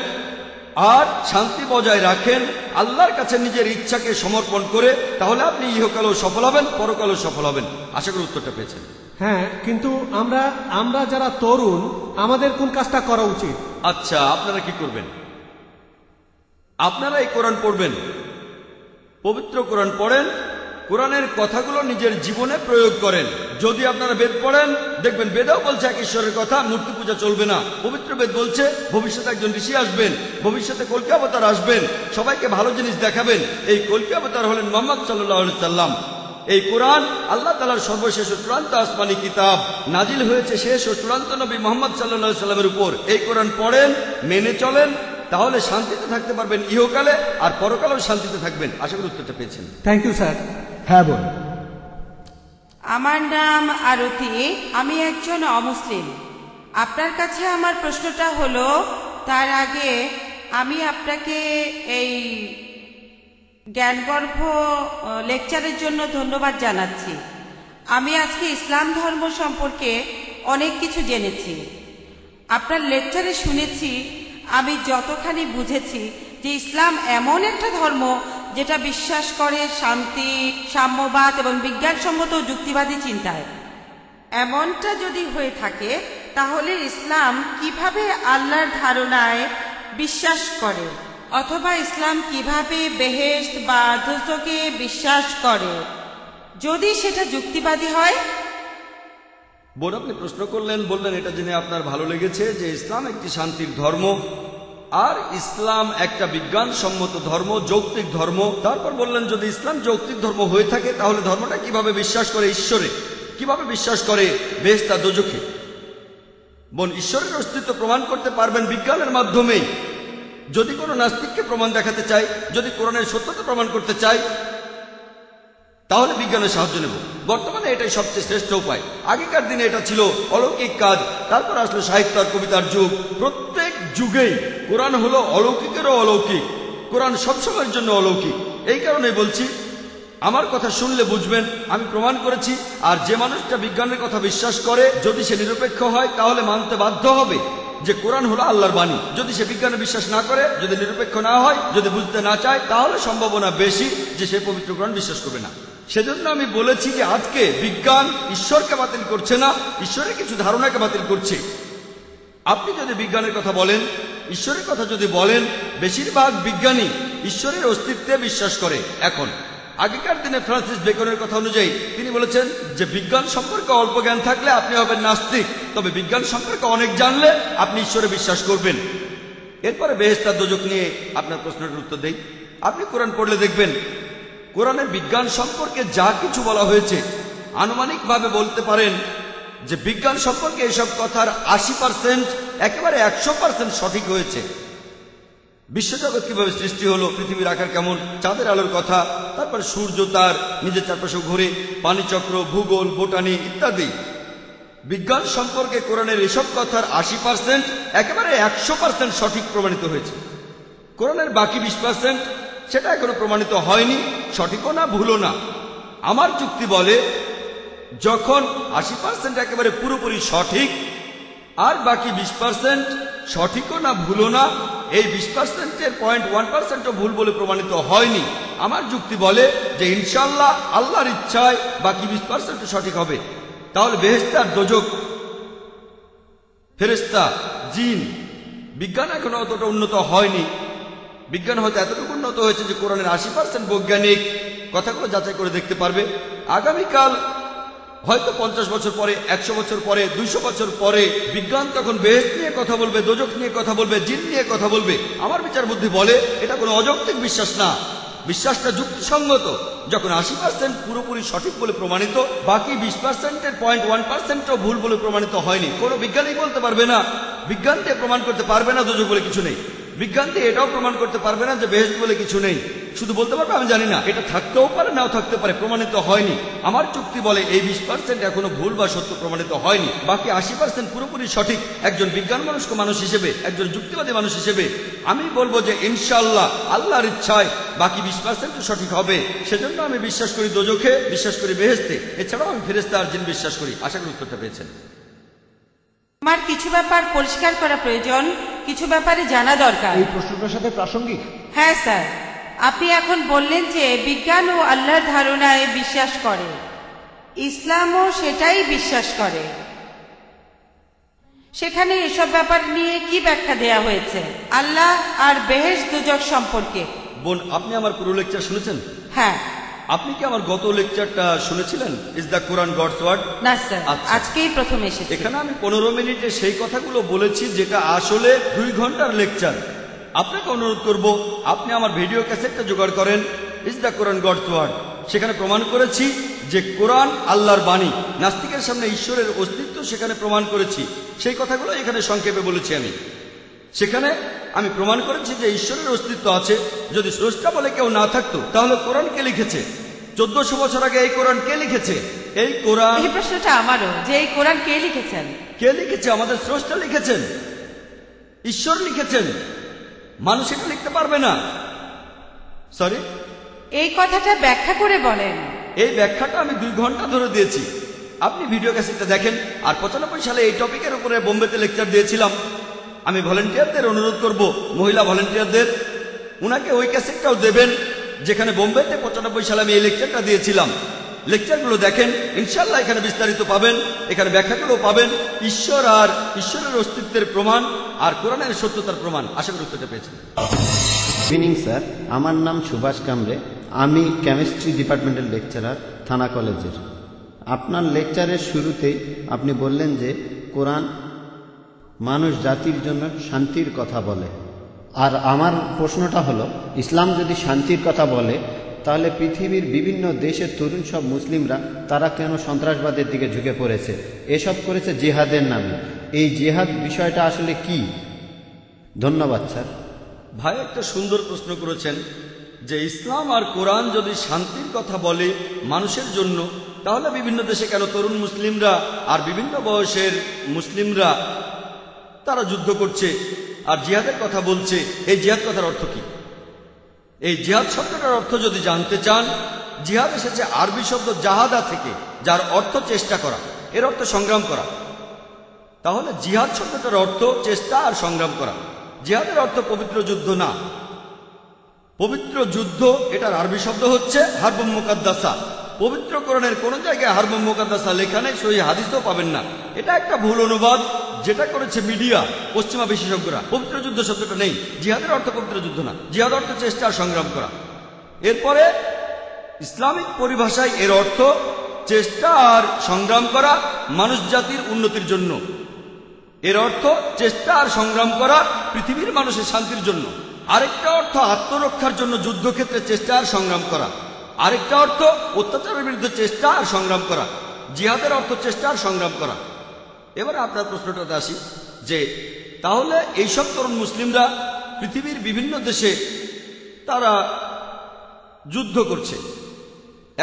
আর শান্তি বজায় রাখেন, আল্লাহর কাছে নিজের ইচ্ছাকে সমর্পণ করে, তাহলে আপনি ইহকালেও সফল হবেন, পরকালেও সফল হবেন। আশা করি উত্তরটা পেয়েছেন। হ্যাঁ, কিন্তু আমরা যারা তরুণ, আমাদের কোন কাজটা করা উচিত? আচ্ছা, আপনারা কি করবেন? আপনারা এই কোরআন পড়বেন, পবিত্র কোরআন পড়েন, কোরআনের কথাগুলো নিজের জীবনে প্রয়োগ করেন। যদি আপনারা বেদ পড়েন, দেখবেন বেদেও বলছে এক ঈশ্বরের কথা, মূর্তি পূজা চলবে না। পবিত্র বেদ বলছে ভবিষ্যতে একজন ঋষি আসবেন, ভবিষ্যতে কল্কি অবতার আসবেন, সবাইকে ভালো জিনিস দেখাবেন। এই কল্কি অবতার হলেন মুহাম্মদ সাল্লাল্লাহু আলাইহি সাল্লাম। এই কোরআন আল্লাহ তাআলার সর্বশেষ ও চূড়ান্ত আসমানি কিতাব, নাজিল হয়েছে শেষ ও চূড়ান্ত নবী মুহাম্মদ সাল্লাল্লাহু আলাইহি সাল্লামের উপর। এই কোরআন পড়েন, মেনে চলেন, তাহলে শান্তিতে থাকতে পারবেন ইহকালে, আর পরকালেও শান্তিতে থাকবেন। আশা করি উত্তরটা পেয়েছেন। Thank you sir. হ্যাঁ বোন। আমার নাম আরতি, আমি একজন অমুসলিম। আপনার কাছে আমার প্রশ্নটা হলো, তার আগে আমি আপনাকে এই জ্ঞানগর্ভ লেকচারের জন্য ধন্যবাদ জানাচ্ছি। আমি আজকে ইসলাম ধর্ম সম্পর্কে অনেক কিছু জেনেছি। আপনার লেকচারে শুনেছি, আমি যতখানি বুঝেছি যে ইসলাম এমন একটা ধর্ম যেটা বিশ্বাস করে শান্তি, সাম্যবাদ এবং বিজ্ঞানসম্মত যুক্তিবাদী চিন্তায়। এমনটা যদি হয়ে থাকে, তাহলে ইসলাম কিভাবে আল্লাহর ধারণায় বিশ্বাস করে, অথবা ইসলাম কিভাবে বেহেশত বা দোজখকে বিশ্বাস করে, যদি সেটা যুক্তিবাদী হয়? বোন, আপনি প্রশ্ন করলেন, বললেন এটা জেনে আপনার ভালো লেগেছে যে ইসলাম একটি শান্তির ধর্ম, আর ইসলাম একটা বিজ্ঞানসম্মত ধর্ম, যৌক্তিক ধর্ম। তারপর বললেন যদি ইসলাম যৌক্তিক ধর্ম হয়ে থাকে, তাহলে ধর্মটা কিভাবে বিশ্বাস করে ঈশ্বরে, কিভাবে বিশ্বাস করে বেহেশত আর দোজখে। বোন, ঈশ্বরের অস্তিত্ব প্রমাণ করতে পারবেন বিজ্ঞানের মাধ্যমেই। যদি কোনো নাস্তিককে প্রমাণ দেখাতে চাই, যদি কোরআনের সত্যতা প্রমাণ করতে চাই, তাহলে বিজ্ঞানের সাহায্য নেব। বর্তমানে এটাই সবচেয়ে শ্রেষ্ঠ উপায়। আগেকার দিনে এটা ছিল অলৌকিক কাজ, তারপর আসলো সাহিত্য আর কবিতার যুগ। প্রত্যেক যুগেই কোরআন হলো অলৌকিকেরও অলৌকিক। কোরআন সবসময়ের জন্য অলৌকিক। এই কারণে বলছি, আমার কথা শুনলে বুঝবেন আমি প্রমাণ করেছি। আর যে মানুষটা বিজ্ঞানের কথা বিশ্বাস করে, যদি সে নিরপেক্ষ হয়, তাহলে মানতে বাধ্য হবে যে কোরআন হলো আল্লাহর বাণী। যদি সে বিজ্ঞানে বিশ্বাস না করে, যদি নিরপেক্ষ না হয়, যদি বুঝতে না চায়, তাহলে সম্ভাবনা বেশি যে সে পবিত্র কোরআন বিশ্বাস করবে না। সেজন্য আমি বলেছি যে আজকে বিজ্ঞান ঈশ্বরকে বাতিল করছে না, ঈশ্বরের কিছু ধারণাকে বাতিল করছে। আপনি যদি বিজ্ঞানের কথা বলেন, ঈশ্বরের কথা যদি বলেন, বেশিরভাগ বিজ্ঞানী ঈশ্বরের অস্তিত্বে বিশ্বাস করে। এখন আগেকার দিনে ফ্রান্সিস বেকনের কথা অনুযায়ী তিনি বলেছেন যে বিজ্ঞান সম্পর্কে অল্প জ্ঞান থাকলে আপনি হবেন নাস্তিক, তবে বিজ্ঞান সম্পর্কে অনেক জানলে আপনি ঈশ্বরে বিশ্বাস করবেন। এরপরে বেহেশত আর দোজখ নিয়ে আপনার প্রশ্নের উত্তর দেই। আপনি কোরআন পড়লে দেখবেন কোরআনের বিজ্ঞান সম্পর্কে যা কিছু বলা হয়েছে, আনুমানিকভাবে বলতে পারেন যে বিজ্ঞান সম্পর্কে এসব কথার 80% একেবারে 100% সঠিক হয়েছে। বিশ্বজগৎ কিভাবে সৃষ্টি হলো, পৃথিবীর আকার কেমন, চাঁদের আলোর কথা, তারপর সূর্য তার নিজের চারপাশে ঘুরে, পানিচক্র, ভূগোল, বোটানি ইত্যাদি। বিজ্ঞান সম্পর্কে কোরআনের এসব কথার 80% একেবারে 100% সঠিক প্রমাণিত হয়েছে। কোরআনের বাকি 20% সেটা এখনো প্রমাণিত হয়নি, সঠিকও না, ভুলও না। আমার যুক্তি বলে যখন 80% একেবারে পুরোপুরি সঠিক আর বাকি 20% সঠিকও না, ভুলও না, এই 20%-এর 0.1%ও ভুল বলে প্রমাণিত হয়নি, আমার যুক্তি বলে যে ইনশাআল্লাহ আল্লাহর ইচ্ছায় বাকি 20% সঠিক হবে। তাহলে বেহেশত আর দোজখ, ফেরেশতা, জিন, বিজ্ঞান এখনো অতটা উন্নত হয়নি। বিজ্ঞান হয়তো এতটুকু উন্নত হয়েছে যে কোরআনের 80% বৈজ্ঞানিক কথাগুলো যাচাই করে দেখতে পারবে। আগামীকাল হয়তো 50 বছর পরে, 100 বছর পরে, 200 বছর পরে বিজ্ঞান তখন বেহেশত নিয়ে কথা বলবে, দোজখ নিয়ে কথা বলবে, জিন নিয়ে কথা বলবে। আমার বিচার বুদ্ধি বলে এটা কোনো অযৌক্তিক বিশ্বাস না, বিশ্বাসটা যুক্তিসঙ্গত। যখন 80% পুরোপুরি সঠিক বলে প্রমাণিত, বাকি 20%-এর 0.1%ও ভুল বলে প্রমাণিত হয়নি, কোনো বিজ্ঞানী বলতে পারবে না, বিজ্ঞান দিয়ে প্রমাণ করতে পারবে না দোজখ বলে কিছু নেই, বিজ্ঞান দিয়ে এটাও প্রমাণ করতে পারবে না যে বেহেশত বলে কিছু নেই। শুধু বলতে পারবে আমি জানি না, এটা থাকতেও পারে নাও থাকতে পারে, প্রমাণিত হয়নি। আমার যুক্তি বলে এই 20% এখনো ভুল বা সত্য প্রমাণিত হয়নি, বাকি 80% পুরোপুরি সঠিক। একজন বিজ্ঞান মনস্ক মানুষ হিসেবে, একজন যুক্তিবাদী মানুষ হিসেবে আমি বলবো যে ইনশাআল্লাহ আল্লাহর ইচ্ছায় বাকি 20% সঠিক হবে। সেজন্য আমি বিশ্বাস করি দোজখে, বিশ্বাস করি বেহেশতে, এছাড়াও আমি ফেরেশতা আর জিন বিশ্বাস করি। আশা করি উত্তরটা পেয়েছেন। আমার কিছু ব্যাপার পরিষ্কার করা প্রয়োজন, কিছু ব্যাপারে জানা দরকার। এই প্রশ্নটার সাথে প্রাসঙ্গিক। হ্যাঁ স্যার, আপনি এখন বললেন যে বিজ্ঞান ও আল্লাহর ধারণায় বিশ্বাস করে, ইসলামও সেটাই বিশ্বাস করে। সেখানে এসব ব্যাপার নিয়ে কি ব্যাখ্যা দেয়া হয়েছে আল্লাহ আর বেহেশত দোজখ সম্পর্কে? বোন, আপনি আমার পুরো লেকচার শুনেছেন? হ্যাঁ। আপনি কি আমার গত লেকচারটা শুনেছিলেন, is the Quran God's word? না স্যার, আচ্ছা। আজকেই প্রথম এসেছি। এখানে আমি 15 মিনিটে সেই কথাগুলো বলেছি যেটা আসলে 2 ঘন্টার লেকচার। আপনাকে অনুরোধ করব আপনি আমার ভিডিও ক্যাসেটটা জোগাড় করেন, is the Quran God's word. সেখানে প্রমাণ করেছি যে কোরআন আল্লাহর বাণী, নাস্তিকের সামনে ঈশ্বরের অস্তিত্ব সেখানে প্রমাণ করেছি। সেই কথাগুলো এখানে সংক্ষেপে বলেছি আমি। সেখানে আমি প্রমাণ করেছি যে ঈশ্বরের অস্তিত্ব আছে। যদি স্রষ্টা বলে কেউ না থাকতো তাহলে কোরআন কে লিখেছে? 1400 বছর আগে এই কোরআন কে লিখেছে? এই কোরআন, এই প্রশ্নটা আমারও, যে এই কোরআন কে লিখেছেন? কে লিখেছে? আমাদের স্রষ্টা লিখেছেন, ঈশ্বর লিখেছেন। মানুষ এটা লিখতে পারবে না। সরি, এই কথাটা ব্যাখ্যা করে বলেন। এই ব্যাখ্যাটা আমি 2 ঘন্টা ধরে দিয়েছি। আপনি ভিডিও ক্যাসেটটা দেখেন। আর 95 সালে এই টপিকের উপরে বোম্বেতে লেকচার দিয়েছিলাম। আমি ভলেন্টিয়ারদের অনুরোধ করব, মহিলা ভলেন্টিয়ারদের, উনাকে ওই ক্যাসেটটাও দেবেন যেখানে বোম্বেতে 95 সালে আমি এই লেকচারটা দিয়েছিলাম। লেকচারগুলো দেখেন, ইনশাআল্লাহ এখানে বিস্তারিত পাবেন, এখানে ব্যাখ্যাগুলো পাবেন, ঈশ্বর আর ঈশ্বরের অস্তিত্বের প্রমাণ আর কোরআনের সত্যতার প্রমাণ। আশা করি উত্তরটা পেয়েছেন। ইভিনিং স্যার, আমার নাম সুভাষ কামরে, আমি কেমিস্ট্রি ডিপার্টমেন্টের লেকচারার, থানা কলেজের। আপনার লেকচারের শুরুতেই আপনি বললেন যে কোরআন মানুষ জাতির জন্য শান্তির কথা বলে। আর আমার প্রশ্নটা হলো, ইসলাম যদি শান্তির কথা বলে তাহলে পৃথিবীর বিভিন্ন দেশের তরুণ সব মুসলিমরা তারা কেন সন্ত্রাসবাদের দিকে ঝুঁকে পড়েছে? এসব করেছে জিহাদের নামে। এই জিহাদ বিষয়টা আসলে কি? ধন্যবাদ স্যার। ভাই একটা সুন্দর প্রশ্ন করেছেন যে ইসলাম আর কোরআন যদি শান্তির কথা বলে মানুষের জন্য, তাহলে বিভিন্ন দেশে কেন তরুণ মুসলিমরা আর বিভিন্ন বয়সের মুসলিমরা তারা যুদ্ধ করছে আর জিহাদের কথা বলছে? এই জিহাদ কথার অর্থ কি? এই জিহাদ শব্দটার অর্থ যদি জানতে চান, জিহাদ এসেছে আরবি শব্দ জাহাদা থেকে, যার অর্থ চেষ্টা করা, এর অর্থ সংগ্রাম করা। তাহলে জিহাদ শব্দটার অর্থ চেষ্টা আর সংগ্রাম করা। জিহাদের অর্থ পবিত্র যুদ্ধ না। পবিত্র যুদ্ধ এটার আরবি শব্দ হচ্ছে হারবুম মুকাদ্দাসা। পবিত্র কোরআনের কোন জায়গায় হারবুম মুকাদ্দাসা লেখা নেই, সহিহ হাদিসও পাবেন না। এটা একটা ভুল অনুবাদ যেটা করেছে মিডিয়া, পশ্চিমা বিশেষজ্ঞরা। পবিত্র যুদ্ধ শব্দটা নেই। জিহাদের অর্থ পবিত্র যুদ্ধ না, জিহাদ অর্থ চেষ্টা আর সংগ্রাম করা। এরপরে ইসলামিক পরিভাষায় এর অর্থ চেষ্টা আর সংগ্রাম করা মানুষ জাতির উন্নতির জন্য। এর অর্থ চেষ্টা আর সংগ্রাম করা পৃথিবীর মানুষের শান্তির জন্য। আরেকটা অর্থ আত্মরক্ষার জন্য যুদ্ধক্ষেত্রে চেষ্টা আর সংগ্রাম করা। আরেকটা অর্থ অত্যাচারের বিরুদ্ধে চেষ্টা আর সংগ্রাম করা। জিহাদের অর্থ চেষ্টা আর সংগ্রাম করা। এবারে আপনার প্রশ্নটাতে আসি যে তাহলে এইসব তরুণ মুসলিমরা পৃথিবীর বিভিন্ন দেশে তারা যুদ্ধ করছে।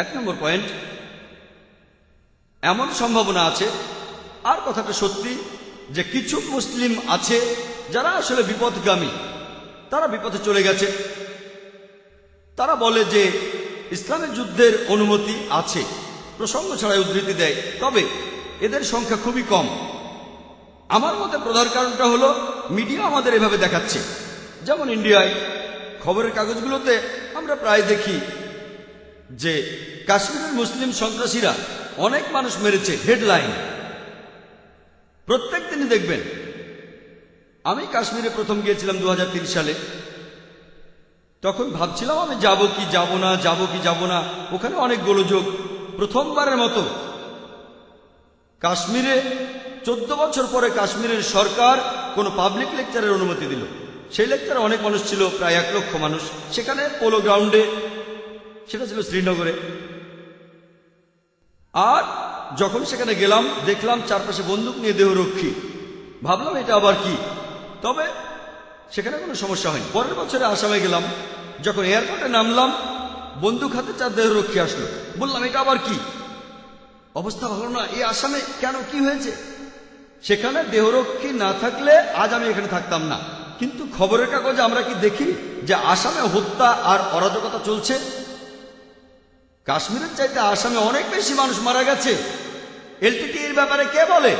1 নম্বর পয়েন্ট, এমন সম্ভাবনা আছে, আর কথাটা সত্যি, যে কিছু মুসলিম আছে যারা আসলে বিপদগামী, তারা বিপথে চলে গেছে। তারা বলে যে ইসলামের যুদ্ধের অনুমতি আছে, প্রসঙ্গ ছাড়াই উদ্ধৃতি দেয়, তবে এদের সংখ্যা খুবই কম। আমার মতে প্রধান কারণটা হলো মিডিয়া আমাদের এভাবে দেখাচ্ছে। যেমন ইন্ডিয়ায় খবরের কাগজগুলোতে আমরা প্রায় দেখি যে কাশ্মীরের মুসলিম সন্ত্রাসীরা অনেক মানুষ মেরেছে, হেডলাইন প্রত্যেক দিনই দেখবেন। আমি কাশ্মীরে প্রথম গিয়েছিলাম 2003 সালে। তখন ভাবছিলাম আমি যাব কি যাব না, যাব কি যাব না। ওখানে অনেক গোলযোগ, প্রথমবারের মতো কাশ্মীরে 14 বছর পরে কাশ্মীরের সরকার কোনো পাবলিক লেকচারের অনুমতি দিল। সেই লেকচারে অনেক মানুষ ছিল, প্রায় 1 লক্ষ মানুষ। সেখানে পোলো গ্রাউন্ডে, সেটা ছিল শ্রীনগরে। আর যখন সেখানে গেলাম দেখলাম চারপাশে বন্দুক নিয়ে দেহরক্ষী। ভাবলাম এটা আবার কি, তবে সেখানে কোনো সমস্যা হয়নি। পরের বছরে আসামে গেলাম, যখন এয়ারপোর্টে নামলাম বন্দুক হাতে 4 দেহরক্ষী আসলো। বললাম এটা আবার কি, অবস্থা ভালো না, এই আসামে কেন, কি হয়েছে? সেখানে দেহরক্ষী না থাকলে আজ আমি এখানে থাকতাম না। কিন্তু খবরের কাগজে আমরা কি দেখি যে আসামে হত্যা আর অরাজকতা চলছে? কাশ্মীরের চাইতে আসামে অনেক বেশি মানুষ মারা গেছে। এলটিটি এর ব্যাপারে কে বলে?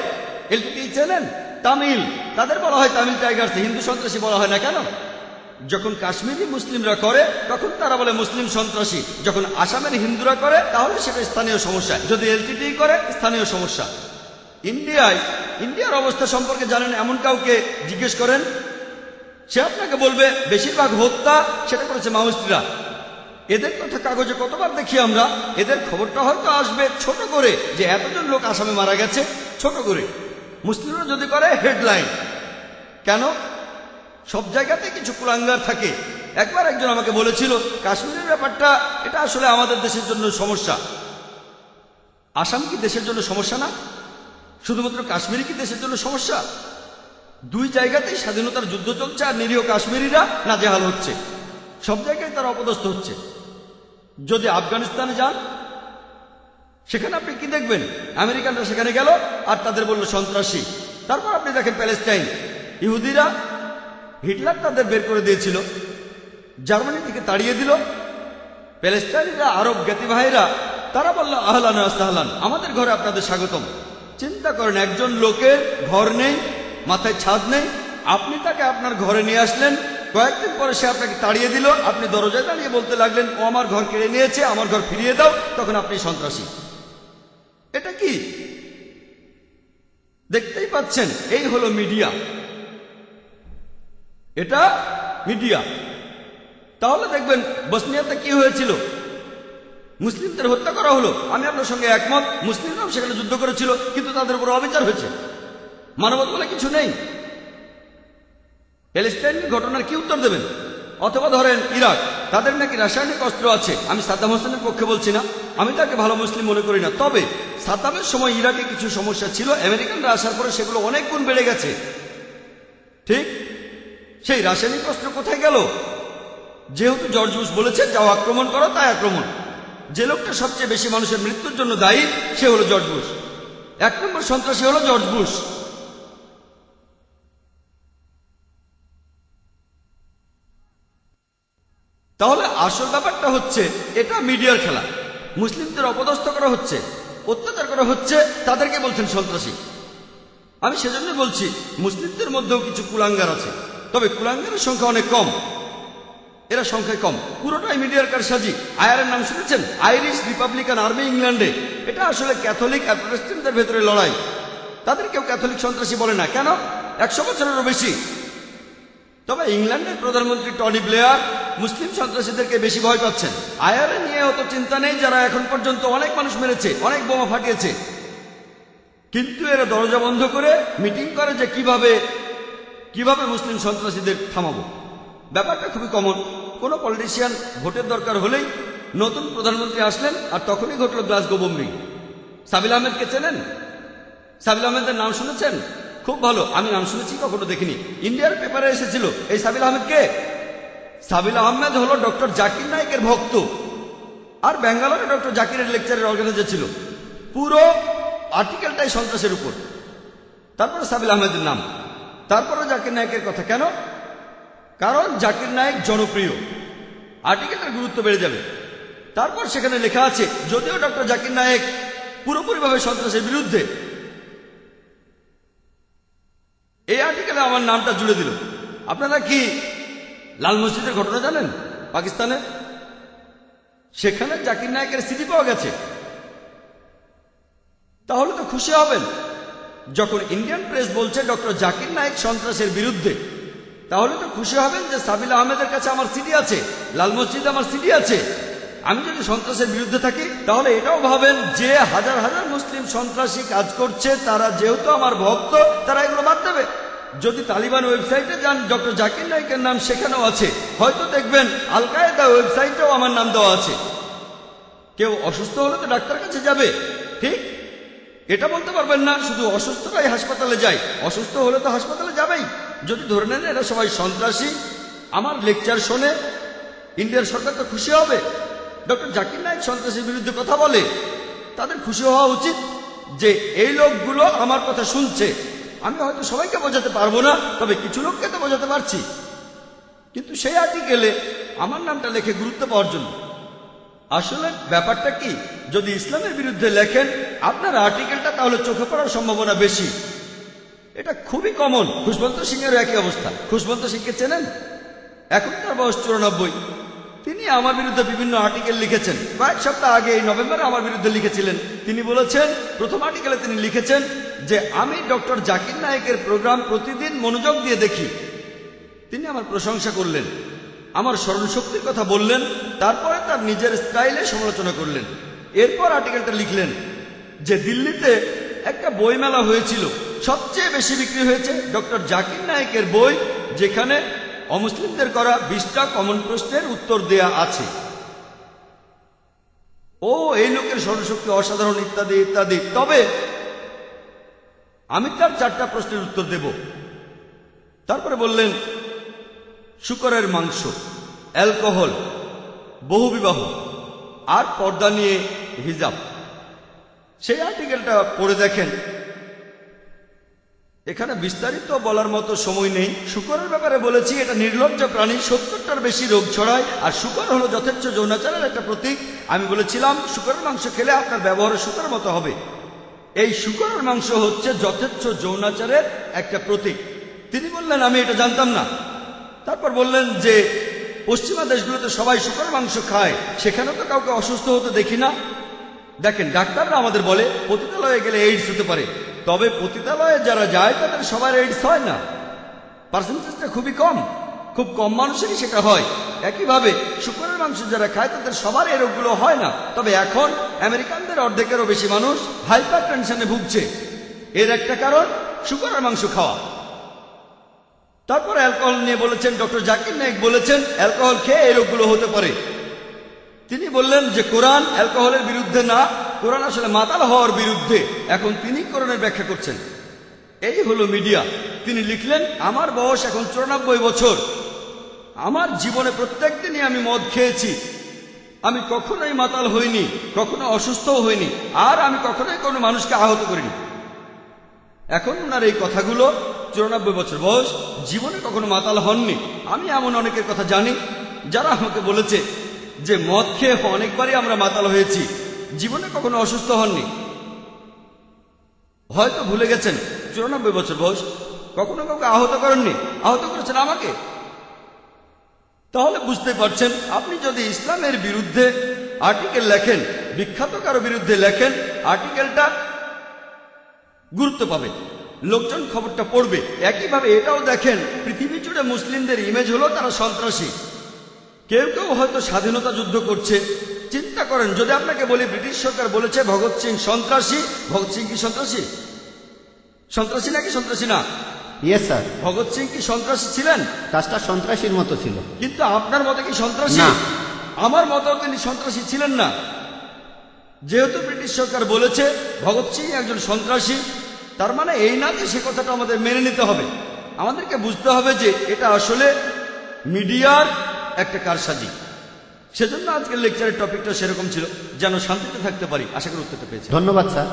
এলটিটি চেনেন? তামিল, তাদের বলা হয় তামিল টাইগার্স, হিন্দু সন্ত্রাসী বলা হয় না কেন? যখন কাশ্মীরি মুসলিমরা করে তখন তারা বলে মুসলিম সন্ত্রাসী, যখন আসামের হিন্দুরা করে তাহলে সেটা স্থানীয় সমস্যা, যদি এলটিটি করে স্থানীয় সমস্যা। ইন্ডিয়ার অবস্থা সম্পর্কে জানেন এমন কাউকে জিজ্ঞেস করেন, সে আপনাকে বলবে বেশিরভাগ হত্যা সেটা করেছে মাওয়িস্টরা। এদের কথা কাগজে কতবার দেখি আমরা, এদের খবরটা হয়তো আসবে ছোট করে যে এতজন লোক আসামে মারা গেছে, ছোট করে। মুসলিমরা যদি করে হেডলাইন। কেন? সব জায়গাতে কিছু কুলাঙ্গার থাকে। একবার একজন আমাকে বলেছিল কাশ্মীরের ব্যাপারটা এটা আসলে আমাদের দেশের জন্য সমস্যা। আসাম কি দেশের জন্য সমস্যা না? শুধুমাত্র কাশ্মীর কি দেশের জন্য সমস্যা? 2 জায়গাতেই স্বাধীনতার যুদ্ধ চলছে আর নিরীহ কাশ্মীরিরা নাজেহাল হচ্ছে। সব জায়গায় তারা অপদস্থ হচ্ছে। যদি আফগানিস্তানে যান সেখানে আপনি কি দেখবেন? আমেরিকানরা সেখানে গেল আর তাদের বলল সন্ত্রাসী। তারপর আপনি দেখেন প্যালেস্টাইন, ইহুদিরা, হিটলার তাদের বের করে দিয়েছিল, জার্মানি থেকে তাড়িয়ে দিল। প্যালেস্টাইনিরা, আরব জ্ঞাতি ভাইরা, তারা বলল আহলান আহলান, আমাদের ঘরে আপনাদের স্বাগতম। চিন্তা করেন, একজন লোকের ঘর নেই, মাথায় ছাদ নেই, আপনি তাকে আপনার ঘরে নিয়ে আসলেন, কয়েকদিন পরে সে আপনাকে তাড়িয়ে দিল, আপনি দরজায় দাঁড়িয়ে বলতে লাগলেন ও আমার ঘর কেড়ে নিয়েছে, আমার ঘর ফিরিয়ে দাও, তখন আপনি সন্ত্রাসী। এটা কি? দেখতেই পাচ্ছেন, এই হলো মিডিয়া, এটা মিডিয়া। তাহলে দেখবেন বসনিয়াতে কি হয়েছিল, মুসলিমদের হত্যা করা হলো। আমি আপনার সঙ্গে একমত, মুসলিমরাও সেখানে যুদ্ধ করেছিল, কিন্তু তাদের উপর অবিচার হয়েছে। মানবতা বলে কিছু নেই। প্যালেস্টাইনের ঘটনার কি উত্তর দেবেন? অথবা ধরেন ইরাক, তাদের নাকি রাসায়নিক অস্ত্র আছে। আমি সাদ্দাম হোসেনের পক্ষে বলছি না, আমি তাকে ভালো মুসলিম মনে করি না, তবে সাদ্দামের সময় ইরাকে কিছু সমস্যা ছিল, আমেরিকানরা আসার পরে সেগুলো অনেক গুণ বেড়ে গেছে। ঠিক সেই রাসায়নিক অস্ত্র কোথায় গেল? যেহেতু জর্জ বুশ বলেছে যাও আক্রমণ করো, তাই আক্রমণ। যে লোকটা সবচেয়ে বেশি মানুষের মৃত্যুর জন্য দায়ী সে হলো জর্জ বুশ। 1 নম্বর সন্ত্রাসী হলো জর্জ বুশ। তাহলে আসল ব্যাপারটা হচ্ছে এটা মিডিয়ার খেলা। মুসলিমদের অপদস্থ করা হচ্ছে, অত্যাচার করা হচ্ছে, তাদেরকে বলছেন সন্ত্রাসী। আমি সেজন্য বলছি মুসলিমদের মধ্যেও কিছু কুলাঙ্গার আছে, তবে কুলাঙ্গারের সংখ্যা অনেক কম। এরা সংখ্যায় কম, পুরোটাই মিডিয়ার কারসাজি। আইআরের নাম শুনেছেন? আইরিশ রিপাবলিকান আর্মি, ইংল্যান্ডে। এটা আসলে ক্যাথলিক আর প্রটেস্ট্যান্টদের ভেতরে লড়াই। তাদের কেউ ক্যাথলিক সন্ত্রাসী বলে না, কেন? 100 বছরেরও বেশি। তবে ইংল্যান্ডের প্রধানমন্ত্রী টনি ব্লেয়ার মুসলিম সন্ত্রাসীদেরকে বেশি ভয় পাচ্ছেন। আইআরএ নিয়ে অত চিন্তা নেই, যারা এখন পর্যন্ত অনেক মানুষ মেরেছে, অনেক বোমা ফাটিয়েছে। কিন্তু এরা দরজা বন্ধ করে মিটিং করে যে কিভাবে মুসলিম সন্ত্রাসীদের থামাবো। ব্যাপারটা খুবই কমন। কোন পলিটিশিয়ান ভোটের দরকার হলেই নতুন প্রধানমন্ত্রী আসলেন আর তখনই ঘটল গ্লাসগো বোম্বিং। সাবিল আহমেদকে চেনেন? সাবিল আহমেদের নাম শুনেছেন? খুব ভালো, আমি নাম শুনেছি, কখনো দেখিনি। ইন্ডিয়ার পেপারে এসেছিল। এই সাবিল আহমেদ কে? সাবিল আহমেদ হলো ডক্টর জাকির নায়েকের ভক্ত, আর ব্যাঙ্গালোরে ডক্টর জাকিরের লেকচারের অর্গানাইজার ছিল। পুরো আর্টিকেলটাই সন্ত্রাসের উপর। তারপরে সাবিল আহমেদের নাম, তারপরে জাকির নায়েকের কথা। কেন? কারণ জাকির নায়েক জনপ্রিয়, আর্টিকেলটার গুরুত্ব বেড়ে যাবে। তারপর সেখানে লেখা আছে যদিও ডক্টর জাকির নায়েক পুরোপুরিভাবে সন্ত্রাসের বিরুদ্ধে, এই আর্টিকেলে আমার নামটা জুড়ে দিল। আপনারা কি লাল মসজিদের ঘটনা জানেন? পাকিস্তানে সেখানে জাকির নায়েকের সিডি পাওয়া গেছে। তাহলে তো খুশি হবেন। যখন ইন্ডিয়ান প্রেস বলছে ডক্টর জাকির নায়েক সন্ত্রাসের বিরুদ্ধে, তাহলে তো খুশি হবেন যে সাবিল আহমেদের কাছে আমার সিডি আছে, লাল মসজিদে আমার সিডি আছে। আমি যদি সন্ত্রাসের বিরুদ্ধে থাকি তাহলে এটাও ভাবেন যে হাজার হাজার মুসলিম সন্ত্রাসী কাজ করছে, তারা যেহেতু আমার ভক্ত তারা এগুলো বাদ দেবে। যদি তালিবান ওয়েবসাইটে যান ডক্টর জাকির নায়েকের নাম সেখানেও আছে, হয়তো দেখবেন আল কায়েদা ওয়েবসাইটেও আমার নাম দেওয়া আছে। কেউ অসুস্থ হলে তো ডাক্তার কাছে যাবে, ঠিক? এটা বলতে পারবেন না শুধু অসুস্থরাই হাসপাতালে যায়, অসুস্থ হলে তো হাসপাতালে যাবেই। যদি ধরে নেন এরা সবাই সন্ত্রাসী, আমার লেকচার শোনে ইন্ডিয়ার সরকার তো খুশি হবে। ডক্টর জাকির নায়েক সন্ত্রাসীর বিরুদ্ধে কথা বলে, তাদের খুশি হওয়া উচিত যে এই লোকগুলো আমার কথা শুনছে। আমি হয়তো সবাইকে বোঝাতে পারবো না, তবে কিছু লোককে তো বোঝাতে পারছি। কিন্তু সেই আর্টিকেলে আমার নামটা লেখে গুরুত্ব পাওয়ার জন্য। আসলে ব্যাপারটা কি, যদি ইসলামের বিরুদ্ধে লেখেন আপনার আর্টিকেলটা, তাহলে চোখে পড়ার সম্ভাবনা বেশি। এটা খুবই কমন। খুশবন্ত সিংয়েরও একই অবস্থা। খুশবন্ত সিংকে চেনেন? এখন তার বয়স 94। তিনি আমার বিরুদ্ধে বিভিন্ন আর্টিকেল লিখেছেন। কয়েক সপ্তাহ আগে এই নভেম্বরে আমার বিরুদ্ধে লিখেছিলেন। তিনি বলেছেন, প্রথম আর্টিকেলে তিনি লিখেছেন যে আমি ডক্টর জাকির নায়েকের প্রোগ্রাম প্রতিদিন মনোযোগ দিয়ে দেখি। তিনি আমার প্রশংসা করলেন, আমার স্মরণশক্তির কথা বললেন, তারপরে তার নিজের স্টাইলে সমালোচনা করলেন। এরপর আর্টিকেলটা লিখলেন যে দিল্লিতে একটা বইমেলা হয়েছিল, সবচেয়ে বেশি বিক্রি হয়েছে ডক্টর জাকির নায়েকের বই, যেখানে অমুসলিমদের করা 20টা কমন প্রশ্নের উত্তর দেয়া আছে। ও এই লোকের স্মরণশক্তি অসাধারণ, ইত্যাদি ইত্যাদি। তবে আমি তার 4টা প্রশ্নের উত্তর দেব। তারপরে বললেন শূকরের মাংস, অ্যালকোহল, বহুবিবাহ আর পর্দা নিয়ে হিজাব। সেই আর্টিকেলটা পড়ে দেখেন। এখানে বিস্তারিত বলার মতো সময় নেই। শূকরের ব্যাপারে বলেছি এটা নির্লজ্জ প্রাণী, 70টার বেশি রোগ ছড়ায়, আর শূকর হলো যথেচ্ছ যৌনাচারের একটা প্রতীক। আমি বলেছিলাম শূকরের মাংস খেলে আপনার ব্যবহার শূকরের মতো হবে। এই শূকরের মাংস হচ্ছে যথেচ্ছ যৌনাচারের একটা প্রতীক। তিনি বললেন আমি এটা জানতাম না। তারপর বললেন যে পশ্চিমা দেশগুলোতে সবাই শূকরের মাংস খায়, সেখানে তো কাউকে অসুস্থ হতে দেখি না। দেখেন, ডাক্তাররা আমাদের বলে পতিতালয়ে গেলে এইডস হতে পারে, তবে পতিতালয়ে যারা যায় তাদের সবার এইডস হয় না। পার্সেন্টেজটা খুবই কম, খুব কম মানুষেরই সেটা হয়। একইভাবে শূকরের মাংস যারা খায় তাদের সবার এই রোগগুলো হয় না। তবে এখন আমেরিকানদের অর্ধেকেরও বেশি মানুষ হাইপার টেনশনে ভুগছে। এর একটা কারণ শূকরের মাংস খাওয়া। তারপর অ্যালকোহল নিয়ে বলেছেন, ডক্টর জাকির নায়েক বলেছেন অ্যালকোহল খেয়ে এই রোগগুলো হতে পারে। তিনি বললেন যে কোরআন অ্যালকোহলের বিরুদ্ধে না, কোরআন আসলে মাতাল হওয়ার বিরুদ্ধে। এখন তিনি কোরআনের ব্যাখ্যা করছেন। এই হলো মিডিয়া। তিনি লিখলেন আমার বয়স এখন 94 বছর। আমার জীবনে প্রত্যেক দিনই আমি মদ খেয়েছি। আমি কখনোই মাতাল হইনি, কখনো অসুস্থও হইনি, আর আমি কখনোই কোনো মানুষকে আহত করিনি। এখন ওনার এই কথাগুলো, 94 বছর বয়স, জীবনে কখনো মাতাল হননি। আমি এমন অনেকের কথা জানি যারা আমাকে বলেছে যে মদ খেয়ে অনেকবারই আমরা মাতাল হয়েছি, জীবনে কখনো অসুস্থ হননি। হয়তো ভুলে গেছেন 94 বছর বয়স, কখনো কাউকে আহত করেননি, আহত করেছেন আমাকে। তাহলে বুঝতে পারছেন, আপনি যদি ইসলামের বিরুদ্ধে আর্টিকেল লেখেন, বিখ্যাত কারো বিরুদ্ধে লেখেন, আর্টিকেলটা গুরুত্ব পাবে, লোকজন খবরটা পড়বে। একইভাবে এটাও দেখেন, পৃথিবী জুড়ে মুসলিমদের ইমেজ হলো তারা সন্ত্রাসী। কেউ কেউ হয়তো স্বাধীনতা যুদ্ধ করছে। চিন্তা করেন, যদি আপনাকে বলি ব্রিটিশ সরকার বলেছে ভগৎ সিং সন্ত্রাসী, ভগৎ সিং কি সন্ত্রাসী? সন্ত্রাসী নাকি সন্ত্রাসী না? Yes sir. ভগৎ সিং কি সন্ত্রাসী ছিলেন? কাজটা সন্ত্রাসীর মতো ছিল। কিন্তু আপনার মতে কি সন্ত্রাসী? না। আমার মতেও তিনি সন্ত্রাসী ছিলেন না। যেহেতু ব্রিটিশ সরকার বলেছে ভগৎ সিং একজন সন্ত্রাসী, তার মানে এই না যে সে কথাটা আমাদের মেনে নিতে হবে। আমাদেরকে বুঝতে হবে যে এটা আসলে মিডিয়ার একটা কারসাজি। সেজন্য আজকের লেকচারের টপিকটা সেরকম ছিল, যেন শান্তিতে থাকতে পারি। আশা করি উত্তরটা পেয়েছি। ধন্যবাদ স্যার।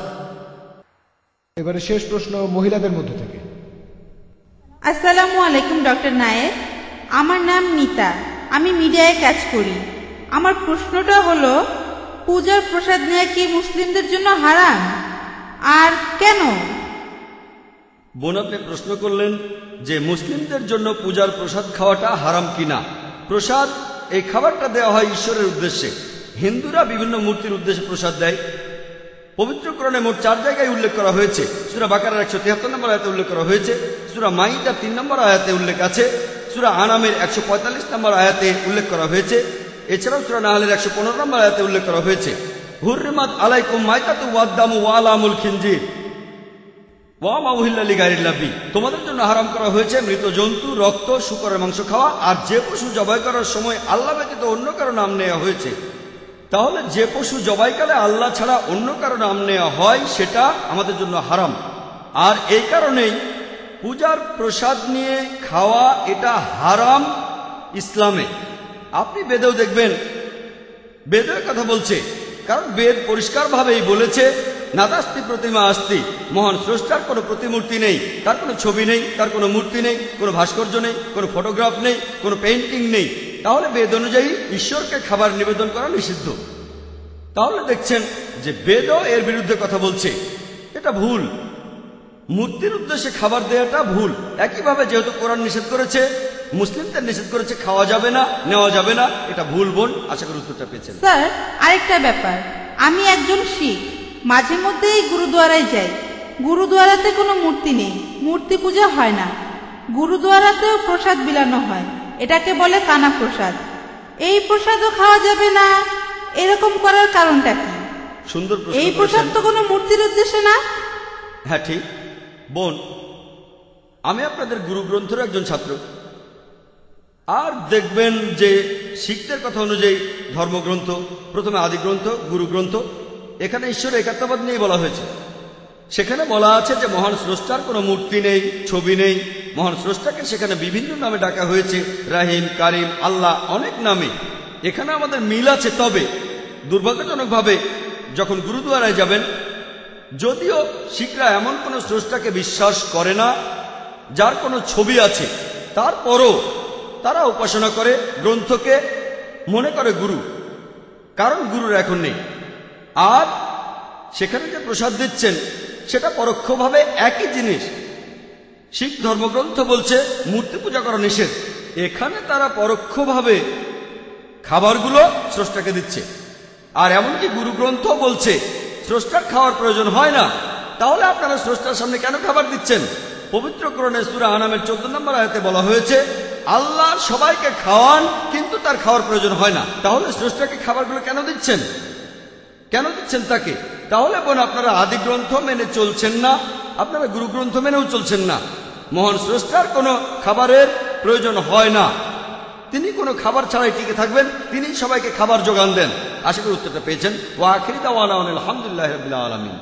এবারে শেষ প্রশ্ন মহিলাদের মধ্য থেকে। আসসালামু আলাইকুম ডক্টর নায়েক, আমার নাম নিতা, আমি মিডিয়ায় কাজ করি। আমার প্রশ্নটা হলো, পূজার প্রসাদ নেওয়া কি মুসলিমদের জন্য হারাম, আর কেন? বোন, আপনি প্রশ্ন করলেন যে মুসলিমদের জন্য পূজার প্রসাদ খাওয়াটা হারাম কিনা। প্রসাদ, এই খাবারটা দেওয়া হয় ঈশ্বরের উদ্দেশ্যে। হিন্দুরা বিভিন্ন মূর্তির উদ্দেশ্যে প্রসাদ দেয়। পবিত্র কোরআনে মোট 4 জায়গায় উল্লেখ করা হয়েছে। সূরা বাকারার 173 নম্বর আয়াতে উল্লেখ করা হয়েছে, সূরা মাইদার 3 নম্বর আয়াতে উল্লেখ আছে, সূরা আনামের 145 নম্বর আয়াতে উল্লেখ করা হয়েছে, এছাড়াও সূরা নাহলের 115 নম্বর আয়াতে উল্লেখ করা হয়েছে, হুররিমাত আলাইকুম মাইতাতু ওয়াদ-দামু ওয়া লাহমুল খিনজির ওয়া মা উহিল্লা লিগাইরিল্লাহ বিহি, তোমাদের জন্য হারাম করা হয়েছে মৃত জন্তু, রক্ত, শূকরের মাংস খাওয়া, আর যে পশু জবাই করার সময় আল্লাহ ব্যতীত অন্য কারো নাম নেওয়া হয়েছে। তাহলে যে পশু জবাইকালে আল্লাহ ছাড়া অন্য কারো নাম নেওয়া হয় সেটা আমাদের জন্য হারাম। আর এই কারণেই পূজার প্রসাদ নিয়ে খাওয়া এটা হারাম ইসলামে। আপনি বেদেও দেখবেন, বেদের কথা বলছে, কারণ বেদ পরিষ্কারভাবেই বলেছে নাদাস্তি প্রতিমা আস্তি, মহান স্রষ্টার কোনো প্রতিমূর্তি নেই, তার কোনো ছবি নেই, তার কোনো মূর্তি নেই, কোনো ভাস্কর্য নেই, কোনো ফটোগ্রাফ নেই, কোনো পেইন্টিং নেই। তাহলে বেদ অনুযায়ী ঈশ্বরকে খাবার নিবেদন করা নিষিদ্ধ। তাহলে দেখছেন যে বেদও এর বিরুদ্ধে কথা বলছে, এটা ভুল। মূর্তির উদ্দেশ্যে খাবার দেওয়াটা ভুল। একইভাবে যেহেতু কোরআন নিষেধ করেছে, মুসলিমদের নিষেধ করেছে খাওয়া যাবে না, নেওয়া যাবে না, এটা ভুল বোন। আশা করি উত্তরটা পেয়েছেন। স্যার, আরেকটা ব্যাপার, আমি একজন শিখ, মাঝে মধ্যেই গুরুদুয়ারায় যাই। গুরুদুয়ারাতে কোনো মূর্তি নেই, মূর্তি পূজা হয় না। গুরুদুয়ারাতেও প্রসাদ বিলানো হয়, এটাকে বলে কানা প্রসাদ। এই প্রসাদও খাওয়া যাবে না, এরকম করার কারণটা কি? সুন্দর প্রশ্ন। এই প্রসাদ তো কোনো মূর্তির উদ্দেশ্যে না। হ্যাঁ ঠিক বোন, আমি আপনাদের গুরু গ্রন্থের একজন ছাত্র। আর দেখবেন যে শিখদের কথা অনুযায়ী ধর্মগ্রন্থ, প্রথমে আদি গ্রন্থ, গুরু গ্রন্থ, এখানে ঈশ্বরের একাত্মবাদ নিয়ে বলা হয়েছে। সেখানে বলা আছে যে মহান স্রষ্টার কোনো মূর্তি নেই, ছবি নেই। মহান স্রষ্টাকে সেখানে বিভিন্ন নামে ডাকা হয়েছে, রাহিম, কারিম, আল্লাহ, অনেক নামে। এখানে আমাদের মিল আছে। তবে দুর্ভাগ্যজনকভাবে যখন গুরুদুয়ারায় যাবেন, যদিও শিখরা এমন কোনো স্রষ্টাকে বিশ্বাস করে না যার কোনো ছবি আছে, তারপরও তারা উপাসনা করে গ্রন্থকে, মনে করে গুরু, কারণ গুরুর এখন নেই। আর সেখানে যে প্রসাদ দিচ্ছেন সেটা পরোক্ষভাবে একই জিনিস। শিখ ধর্মগ্রন্থ বলছে মূর্তি পূজা করা নিষেধ, এখানে তারা পরোক্ষভাবে খাবারগুলো স্রষ্টাকে দিচ্ছে। আর এমনকি গুরু গ্রন্থ বলছে স্রষ্টার খাওয়ার প্রয়োজন হয় না। তাহলে আপনারা স্রষ্টার সামনে কেন খাবার দিচ্ছেন? পবিত্র কোরআনে সূরা আনামের 14 নম্বর আয়াতে বলা হয়েছে আল্লাহ সবাইকে খাওয়ান, কিন্তু তার খাওয়ার প্রয়োজন হয় না। তাহলে স্রষ্টাকে খাবারগুলো কেন দিচ্ছেন? কেন দিচ্ছেন তাকে? তাহলে বোন, আপনারা আদি গ্রন্থ মেনে চলছেন না, আপনারা গুরু গ্রন্থ মেনেও চলছেন না। মহান স্রষ্টার কোনো খাবারের প্রয়োজন হয় না, তিনি কোনো খাবার ছাড়াই টিকে থাকবেন, তিনি সবাইকে খাবার যোগান দেন। আশা করি উত্তরটা পেয়েছেন। ওয়া আখিরি দাওয়ানা আলহামদুলিল্লাহি রাব্বিল আলামিন।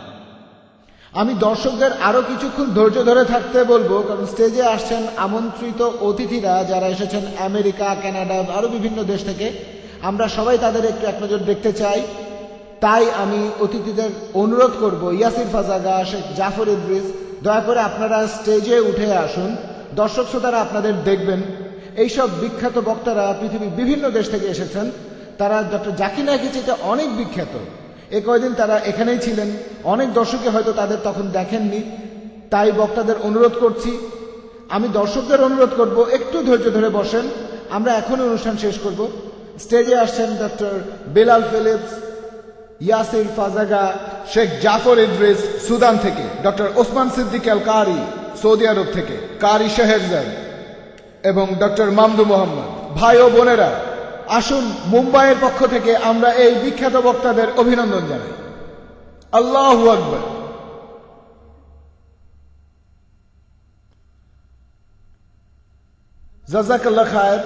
আমি দর্শকদের আরো কিছুক্ষণ ধৈর্য ধরে থাকতে বলবো, কারণ স্টেজে আসছেন আমন্ত্রিত অতিথিরা যারা এসেছেন আমেরিকা, কানাডা, আরো বিভিন্ন দেশ থেকে। আমরা সবাই তাদের একটু এক নজর দেখতে চাই। তাই আমি অতিথিদের অনুরোধ করব, Yasir Fazaga, Sheikh Jafar Idris, দয়া করে আপনারা স্টেজে উঠে আসুন। দর্শক শ্রোতারা আপনাদের দেখবেন। এইসব বিখ্যাত বক্তারা পৃথিবীর বিভিন্ন দেশ থেকে এসেছেন। তারা ডক্টর জাকির নায়েকের চেয়ে অনেক বিখ্যাত। এ কয়দিন তারা এখানেই ছিলেন, অনেক দর্শকে হয়তো তাদের তখন দেখেননি। তাই বক্তাদের অনুরোধ করছি, আমি দর্শকদের অনুরোধ করব একটু ধৈর্য ধরে বসেন, আমরা এখনই অনুষ্ঠান শেষ করব। স্টেজে আসছেন doctor Bilal Philips, Yasir Fazaga, Sheikh Jafar Idris Sudan থেকে, doctor Osman Siddique al Qari Saudi Arabia থেকে, কারি শেহরজাদ এবং ডক্টর মামদু মোহাম্মদ। ভাই ও বোনেরা, আসুন মুম্বাইয়ের পক্ষ থেকে আমরা এই বিখ্যাত বক্তাদের অভিনন্দন জানাই। আল্লাহু আকবার। জাযাকাল্লাহ খায়ের।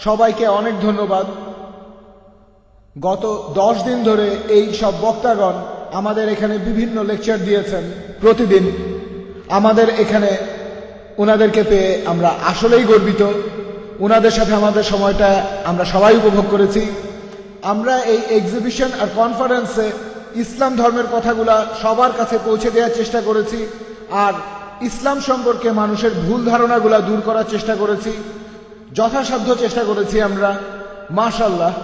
সবাইকে অনেক ধন্যবাদ। গত 10 দিন ধরে এই সব বক্তাগণ আমাদের এখানে বিভিন্ন লেকচার দিয়েছেন প্রতিদিন। আমাদের এখানে ওনাদেরকে পেয়ে আমরা আসলেই গর্বিত। ওনাদের সাথে আমাদের সময়টা আমরা সবাই উপভোগ করেছি। আমরা এই এক্সিবিশন আর কনফারেন্সে ইসলাম ধর্মের কথাগুলা সবার কাছে পৌঁছে দেওয়ার চেষ্টা করেছি, আর ইসলাম সম্পর্কে মানুষের ভুল ধারণাগুলা দূর করার চেষ্টা করেছি, যথাসাধ্য চেষ্টা করেছি আমরা। মাশাআল্লাহ।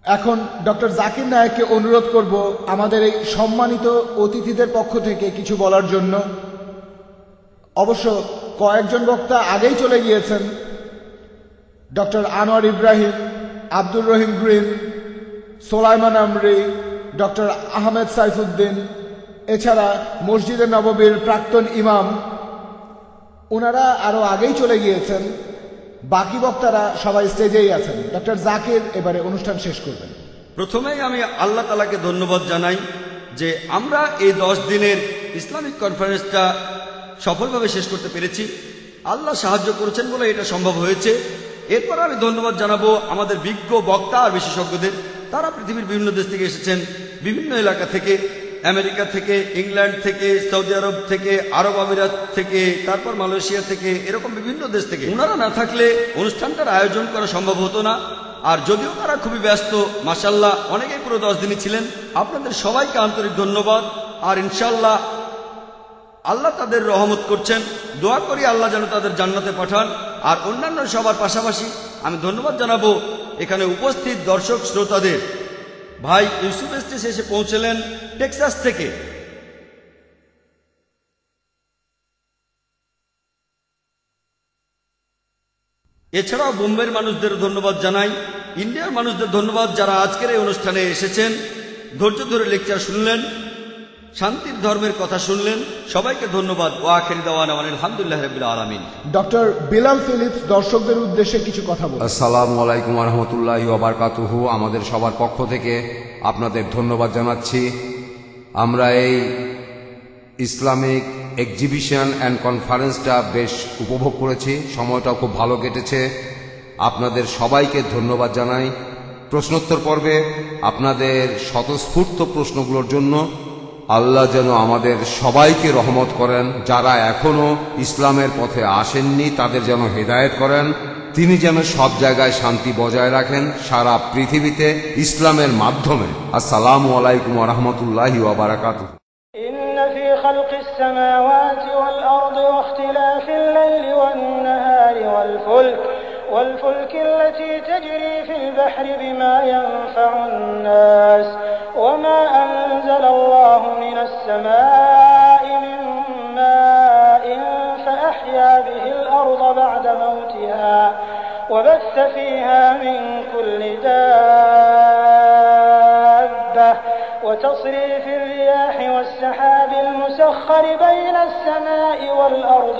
এখন ডক্টর জাকির নায়েককে অনুরোধ করব আমাদের এই সম্মানিত অতিথিদের পক্ষ থেকে কিছু বলার জন্য। অবশ্য কয়েকজন বক্তা আগেই চলে গিয়েছেন, doctor Anwar Ibrahim, Abdur Raheem Green, Sulaiman Amri, doctor Ahmed Saifuddin, এছাড়া মসজিদে নববীর প্রাক্তন ইমাম, ওনারা আরো আগেই চলে গিয়েছেন। বাকি বক্তারা সবাই স্টেজেই আছেন। ডক্টর জাকির এবারে অনুষ্ঠান শেষ করবেন। প্রথমেই আমি আল্লাহ তাআলাকে ধন্যবাদ জানাই যে আমরা এই 10 দিনের ইসলামিক কনফারেন্সটা সফলভাবে শেষ করতে পেরেছি। আল্লাহ সাহায্য করেছেন বলে এটা সম্ভব হয়েছে। এরপর আমি ধন্যবাদ জানাবো আমাদের বিজ্ঞ বক্তা আর বিশেষজ্ঞদের। তারা পৃথিবীর বিভিন্ন দেশ থেকে এসেছেন, বিভিন্ন এলাকা থেকে, আমেরিকা থেকে, ইংল্যান্ড থেকে, সৌদি আরব থেকে, আরব আমিরাত থেকে, তারপর মালয়েশিয়া থেকে, এরকম বিভিন্ন দেশ থেকে। ওনারা না থাকলে অনুষ্ঠানটার আয়োজন করা সম্ভব হতো না। আর যদিও তারা খুবই ব্যস্ত, মাশাআল্লাহ অনেকেই পুরো 10 দিনই ছিলেন। আপনাদের সবাইকে আন্তরিক ধন্যবাদ। আর ইনশাআল্লাহ আল্লাহ তাদের রহমত করছেন। দোয়া করি আল্লাহ যেন তাদের জান্নাতে পাঠান। আর অন্যান্য সবার পাশাপাশি আমি ধন্যবাদ জানাবো এখানে উপস্থিত দর্শক শ্রোতাদের। ভাই ইউসুফ এস্টেস এসে পৌঁছলেন টেক্সাস থেকে। এছাড়াও বোম্বের মানুষদের ধন্যবাদ জানাই। ইন্ডিয়ার মানুষদের ধন্যবাদ যারা আজকের এই অনুষ্ঠানে এসেছেন, ধৈর্য ধরে লেকচার শুনলেন, শান্তির ধর্মের কথা শুনলেন। সবাইকে ধন্যবাদ। ওয়া আখির দাওয়ানা আলহামদুলিল্লাহি রাব্বিল আলামিন। ডক্টর বিলাল ফিলিপস দর্শকদের উদ্দেশ্যে কিছু কথা বলুন। আসসালামু আলাইকুম ওয়া রাহমাতুল্লাহি ওয়া বারাকাতুহু। আমাদের সবার পক্ষ থেকে আপনাদের ধন্যবাদ জানাচ্ছি। আমরা এই ইসলামিক এক্সিবিশন অ্যান্ড কনফারেন্সটা বেশ উপভোগ করেছি, সময়টাও খুব ভালো কেটেছে। আপনাদের সবাইকে ধন্যবাদ জানাই। প্রশ্নোত্তর পর্বে আপনাদের স্বতঃস্ফূর্ত প্রশ্নগুলোর জন্য আল্লাহ যেন আমাদের সবাইকে রহমত করেন। যারা এখনো ইসলামের পথে আসেননি তাদের যেন হেদায়েত করেন। তিনি যেন সব জায়গায় শান্তি বজায় রাখেন সারা পৃথিবীতে ইসলামের মাধ্যমে। আসসালামু আলাইকুম ওয়া রাহমাতুল্লাহি ওয়া বারাকাতুহু। ইন্না ফী খালকিস সামাওয়াতি ওয়াল আরদি ওয়া ইখতিলাফিল লাইলি ওয়ান নাহারি والفلك التي تجري في البحر بما ينفع الناس وما أنزل الله من السماء من ماء فأحيا به الأرض بعد موتها وبث فيها من كل دابة وتصريف الرياح والسحاب المسخر بين السماء والأرض